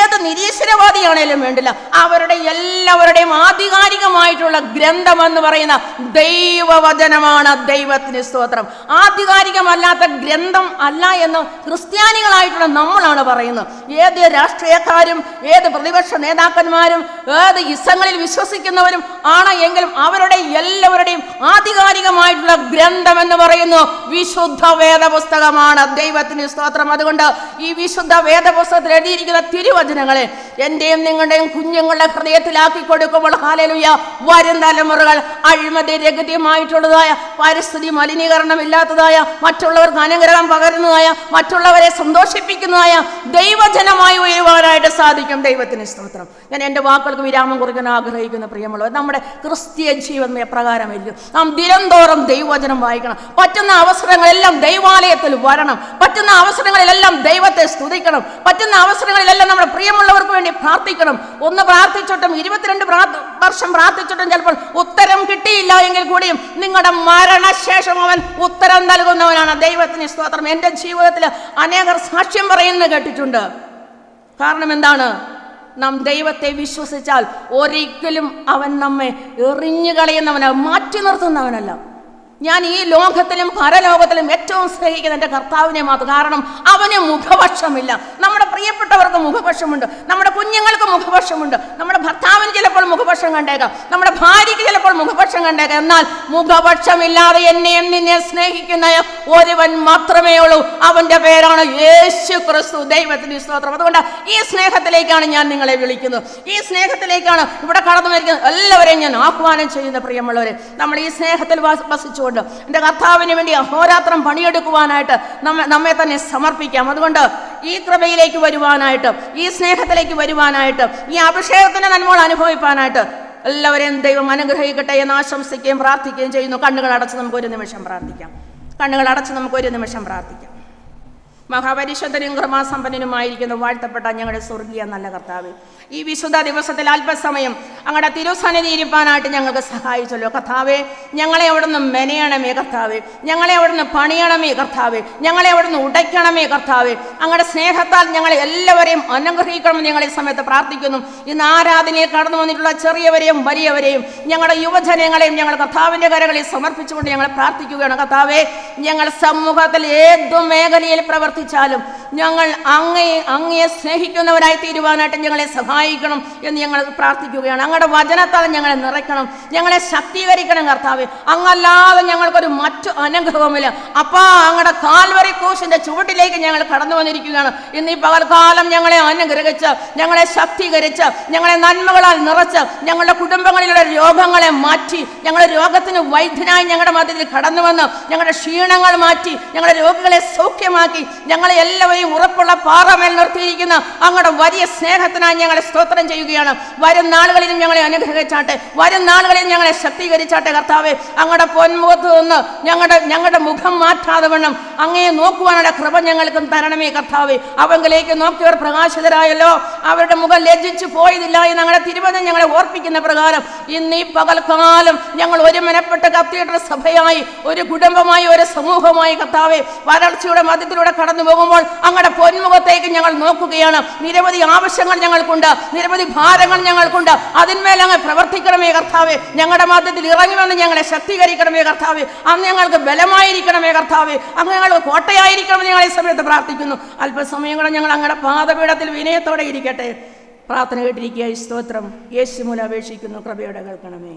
ഏത് നിരീശ്വരവാദിയാണേലും വേണ്ടില്ല, അവരുടെ എല്ലാവരുടെയും ആധികാരികമായിട്ടുള്ള ഗ്രന്ഥമെന്ന് പറയുന്ന ദൈവവചനമാണ്. ദൈവത്തിന് സ്തോത്രം. ആധികാരികമല്ലാത്ത ഗ്രന്ഥം അല്ല എന്ന് ക്രിസ്ത്യാനികളായിട്ടുള്ള നമ്മളാണ് പറയുന്നത്. ഏത് രാഷ്ട്രീയക്കാരും ഏത് പ്രതിപക്ഷ നേതാക്കന്മാരും ഏത് ഇസങ്ങളിൽ വിശ്വസിക്കുന്നവരും ആണ് എങ്കിലും അവരുടെ എല്ലാവരുടെയും ആധികാരികമായിട്ടുള്ള ഗ്രന്ഥം എന്ന് പറയുന്നു വിശുദ്ധ വേദപുസ്തകമാണ്. ദൈവത്തിന് സ്തോത്രം. അതുകൊണ്ട് ഈ വിശുദ്ധ വേദപുസ്തകത്തിൽ എഴുതിയിരിക്കുന്ന തിരുവചനങ്ങളെ എന്റെയും നിങ്ങളുടെയും കുഞ്ഞുങ്ങളുടെ ഹൃദയത്തിലാക്കി കൊടുക്കുമ്പോൾ ഹല്ലേലൂയ, വരും തലമുറകൾ അഴിമതി രഹിതമായിട്ടുള്ളതായ, പരിസ്ഥിതി മലിനീകരണമില്ലാത്തതായ, മറ്റുള്ളവർക്ക് അനുഗ്രഹം പകരുന്നതായ, മറ്റുള്ളവരെ സന്തോഷിപ്പിക്കുന്നതായ ദൈവജനമായി ഉയരുവാനായിട്ട് സാധിക്കും. ദൈവത്തിന് സ്തോത്രം. ഞാൻ എൻ്റെ വാക്കുകൾക്ക് വിരാമം കുറിക്കാൻ ആഗ്രഹിക്കുന്ന പ്രിയമുള്ളവർ, നമ്മുടെ ക്രിസ്തീയ ജീവൻ എപ്രകാരമായിരിക്കും? നാം ദിനംതോറും ദൈവവചനം വായിക്കണം. പറ്റുന്ന അവസരങ്ങളെല്ലാം ദൈവാലയത്തിൽ വരണം. പറ്റുന്ന അവസരങ്ങളിലെല്ലാം ദൈവത്തെ സ്തുതിക്കണം. പറ്റുന്ന അവസരങ്ങളിലെല്ലാം നമ്മുടെ പ്രിയമുള്ളവർക്ക് വേണ്ടി പ്രാർത്ഥിക്കണം. ഒന്ന് പ്രാർത്ഥിച്ചിട്ടും 22 വർഷം പ്രാർത്ഥിച്ചിട്ടും ചിലപ്പോൾ ഉത്തരം കിട്ടിയില്ല എങ്കിൽ കൂടിയും നിങ്ങളുടെ മരണശേഷം അവൻ ഉത്തരം നൽകുന്നവനാണ്. ദൈവത്തിന് സ്തോത്രം. എൻ്റെ ജീവിതത്തിൽ അനേകർ സാക്ഷ്യം പറയുന്നത് കേട്ടിട്ടുണ്ട്. കാരണം എന്താണ്? നാം ദൈവത്തെ വിശ്വസിച്ചാൽ ഒരിക്കലും അവൻ നമ്മെ എറിഞ്ഞു കളയുന്നവനല്ല, മാറ്റി നിർത്തുന്നവനല്ല. ഞാൻ ഈ ലോകത്തിലും പരലോകത്തിലും ഏറ്റവും സ്നേഹിക്കുന്ന എൻ്റെ കർത്താവിനെ മാത്രം. കാരണം അവന് മുഖപക്ഷമില്ല. നമ്മുടെ പ്രിയപ്പെട്ടവർക്ക് മുഖപക്ഷമുണ്ട്, നമ്മുടെ കുഞ്ഞുങ്ങൾക്ക് മുഖപക്ഷമുണ്ട്, നമ്മുടെ ഭർത്താവിന് ചിലപ്പോൾ മുഖപക്ഷം കണ്ടേക്കാം, നമ്മുടെ ഭാര്യയ്ക്ക് ചിലപ്പോൾ മുഖപക്ഷം കണ്ടേക്കാം. എന്നാൽ മുഖപക്ഷമില്ലാതെ എന്നെയും നിന്നെ സ്നേഹിക്കുന്ന ഒരുവൻ മാത്രമേ ഉള്ളൂ. അവൻ്റെ പേരാണ് യേശു ക്രിസ്തു. ദൈവത്തിന് സ്തോത്രം. അതുകൊണ്ട് ഈ സ്നേഹത്തിലേക്കാണ് ഞാൻ നിങ്ങളെ വിളിക്കുന്നത്. ഈ സ്നേഹത്തിലേക്കാണ് ഇവിടെ കടന്നു വരിക്കുന്നത്. എല്ലാവരെയും ഞാൻ ആഹ്വാനം ചെയ്യുന്ന പ്രിയമുള്ളവരെ, നമ്മൾ ഈ സ്നേഹത്തിൽ വസിച്ചു എൻ്റെ കർത്താവിന് വേണ്ടി അഹോരാത്രം പണിയെടുക്കുവാനായിട്ട് നമ്മെ തന്നെ സമർപ്പിക്കാം. അതുകൊണ്ട് ഈ കൃപയിലേക്ക് വരുവാനായിട്ട്, ഈ സ്നേഹത്തിലേക്ക് വരുവാനായിട്ട്, ഈ അഭിഷേകത്തിന്റെ നന്മകൾ അനുഭവിക്കാനായിട്ട് എല്ലാവരെയും ദൈവം അനുഗ്രഹിക്കട്ടെ എന്ന് ആശംസിക്കുകയും പ്രാർത്ഥിക്കുകയും ചെയ്യുന്നു. കണ്ണുകൾ അടച്ച് നമുക്കൊരു നിമിഷം പ്രാർത്ഥിക്കാം. കണ്ണുകൾ അടച്ച് നമുക്കൊരു നിമിഷം പ്രാർത്ഥിക്കാം. മഹാപരിശുദ്ധനും കൃപാസമ്പന്നനുമായിരിക്കുന്ന വാഴ്ത്തപ്പെട്ട ഞങ്ങളുടെ സ്വർഗീയ നല്ല കർത്താവേ, ഈ വിശുദ്ധ ദിവസത്തിൽ അല്പസമയം അങ്ങയുടെ തിരുസന്നിധി ഇരിപ്പാനായിട്ട് ഞങ്ങൾക്ക് സഹായിച്ചല്ലോ കർത്താവേ. ഞങ്ങളെ അവിടുന്ന് മെനയണമേ കർത്താവേ, ഞങ്ങളെ അവിടുന്ന് പണിയണമേ കർത്താവേ, ഞങ്ങളെ അവിടുന്ന് ഉടയ്ക്കണമേ കർത്താവേ. അങ്ങയുടെ സ്നേഹത്താൽ ഞങ്ങളെ എല്ലാവരെയും അനുഗ്രഹിക്കണമെന്ന് ഞങ്ങൾ ഈ സമയത്ത് പ്രാർത്ഥിക്കുന്നു. ഇന്ന് ആരാധനയിൽ കടന്നു വന്നിട്ടുള്ള ചെറിയവരെയും വലിയവരെയും ഞങ്ങളുടെ യുവജനങ്ങളെയും ഞങ്ങൾ കർത്താവിൻ്റെ കരങ്ങളിൽ സമർപ്പിച്ചുകൊണ്ട് ഞങ്ങൾ പ്രാർത്ഥിക്കുകയാണ് കർത്താവേ. ഞങ്ങൾ സമൂഹത്തിൽ ഏതു മേഖലയിൽ പ്രവർത്തിച്ചാലും ഞങ്ങൾ അങ്ങയെ സ്നേഹിക്കുന്നവരായി തീരുവാനായിട്ട് ഞങ്ങളെ സഹായിക്കണം എന്ന് ഞങ്ങൾ പ്രാർത്ഥിക്കുകയാണ്. അങ്ങയുടെ വചനത്താൽ ഞങ്ങളെ നിറയ്ക്കണം, ഞങ്ങളെ ശക്തീകരിക്കണം കർത്താവേ. അങ്ങല്ലാതെ ഞങ്ങൾക്കൊരു മറ്റു അനുഗ്രഹവുമില്ല. അപ്പാ, അങ്ങയുടെ കാൽവരി ക്രൂശിന്റെ ചുവട്ടിലേക്ക് ഞങ്ങൾ കടന്നു വന്നിരിക്കുകയാണ്. ഇന്ന് ഈ പകൽക്കാലം ഞങ്ങളെ അനുഗ്രഹിച്ച്, ഞങ്ങളെ ശക്തീകരിച്ച്, ഞങ്ങളെ നന്മകളാൽ നിറച്ച്, ഞങ്ങളുടെ കുടുംബങ്ങളിലുള്ള രോഗങ്ങളെ മാറ്റി, ഞങ്ങളുടെ രോഗത്തിന് വൈദ്യനായി ഞങ്ങളുടെ മധ്യത്തിൽ കടന്നു വന്ന് ഞങ്ങളുടെ ക്ഷീണങ്ങൾ മാറ്റി, ഞങ്ങളുടെ രോഗികളെ സൗഖ്യമാക്കി, ഞങ്ങളെ എല്ലാവരെയും ഉറപ്പുള്ള പാറമേൽ നിർത്തിയിരിക്കുന്ന അങ്ങയുടെ വലിയ സ്നേഹത്തിനായി ഞങ്ങളെ സ്തോത്രം ചെയ്യുകയാണ്. വരും നാളുകളിലും ഞങ്ങളെ അനുഗ്രഹിച്ചാട്ടെ, വരും നാളുകളിലും ഞങ്ങളെ ശക്തീകരിച്ചാട്ടെ കർത്താവേ. അങ്ങയുടെ പൊന്മുഖത്ത് നിന്ന് ഞങ്ങളുടെ മുഖം മാറ്റാതെ വണ്ണം അങ്ങയെ നോക്കുവാനുള്ള കൃപ ഞങ്ങൾക്കും തരണമേ കർത്താവേ. അവങ്കിലേക്ക് നോക്കിയവർ പ്രകാശിതരായല്ലോ, അവരുടെ മുഖം ലജ്ജിച്ചു പോയതില്ല എന്ന് ഞങ്ങളുടെ തിരുവചനം ഞങ്ങളെ ഓർപ്പിക്കുന്ന പ്രകാരം ഇന്ന് ഈ പകൽക്കാലം ഞങ്ങൾ ഒരുമനപ്പെട്ട് കത്തീഡ്രൽ സഭയായി, ഒരു കുടുംബമായി, ഒരു സമൂഹമായി കർത്താവേ, വരൾച്ചയുടെ മധ്യത്തിലൂടെ കടന്നു പോകുമ്പോൾ അങ്ങയുടെ പൊന്മുഖത്തേക്ക് ഞങ്ങൾ നോക്കുകയാണ്. നിരവധി ആവശ്യങ്ങൾ ഞങ്ങൾക്കുണ്ട്, നിരവധി ഭാരങ്ങൾ ഞങ്ങൾക്കുണ്ട്. അതിന്മേൽ അങ്ങ് പ്രവർത്തിക്കണമേ കർത്താവേ. ഞങ്ങളുടെ മധ്യത്തിൽ ഇറങ്ങി വന്ന് ഞങ്ങളെ ശക്തീകരിക്കണമേ കർത്താവേ. അങ്ങ് ഞങ്ങൾക്ക് ബലമായിരിക്കണമേ കർത്താവേ. അങ്ങ് ഞങ്ങൾക്ക് കോട്ടയായിരിക്കണമെന്ന് ഞങ്ങൾ ഈ സമയത്ത് പ്രാർത്ഥിക്കുന്നു. അല്പസമയം കൂടെ ഞങ്ങൾ അങ്ങയുടെ പാദപീഠത്തിൽ വിനയത്തോടെ ഇരിക്കട്ടെ. പ്രാർത്ഥന കേട്ടിരിക്കുക. സ്തോത്രം. യേശു മൂലം അപേക്ഷിക്കുന്നു, കൃപയോടെ കേൾക്കണമേ.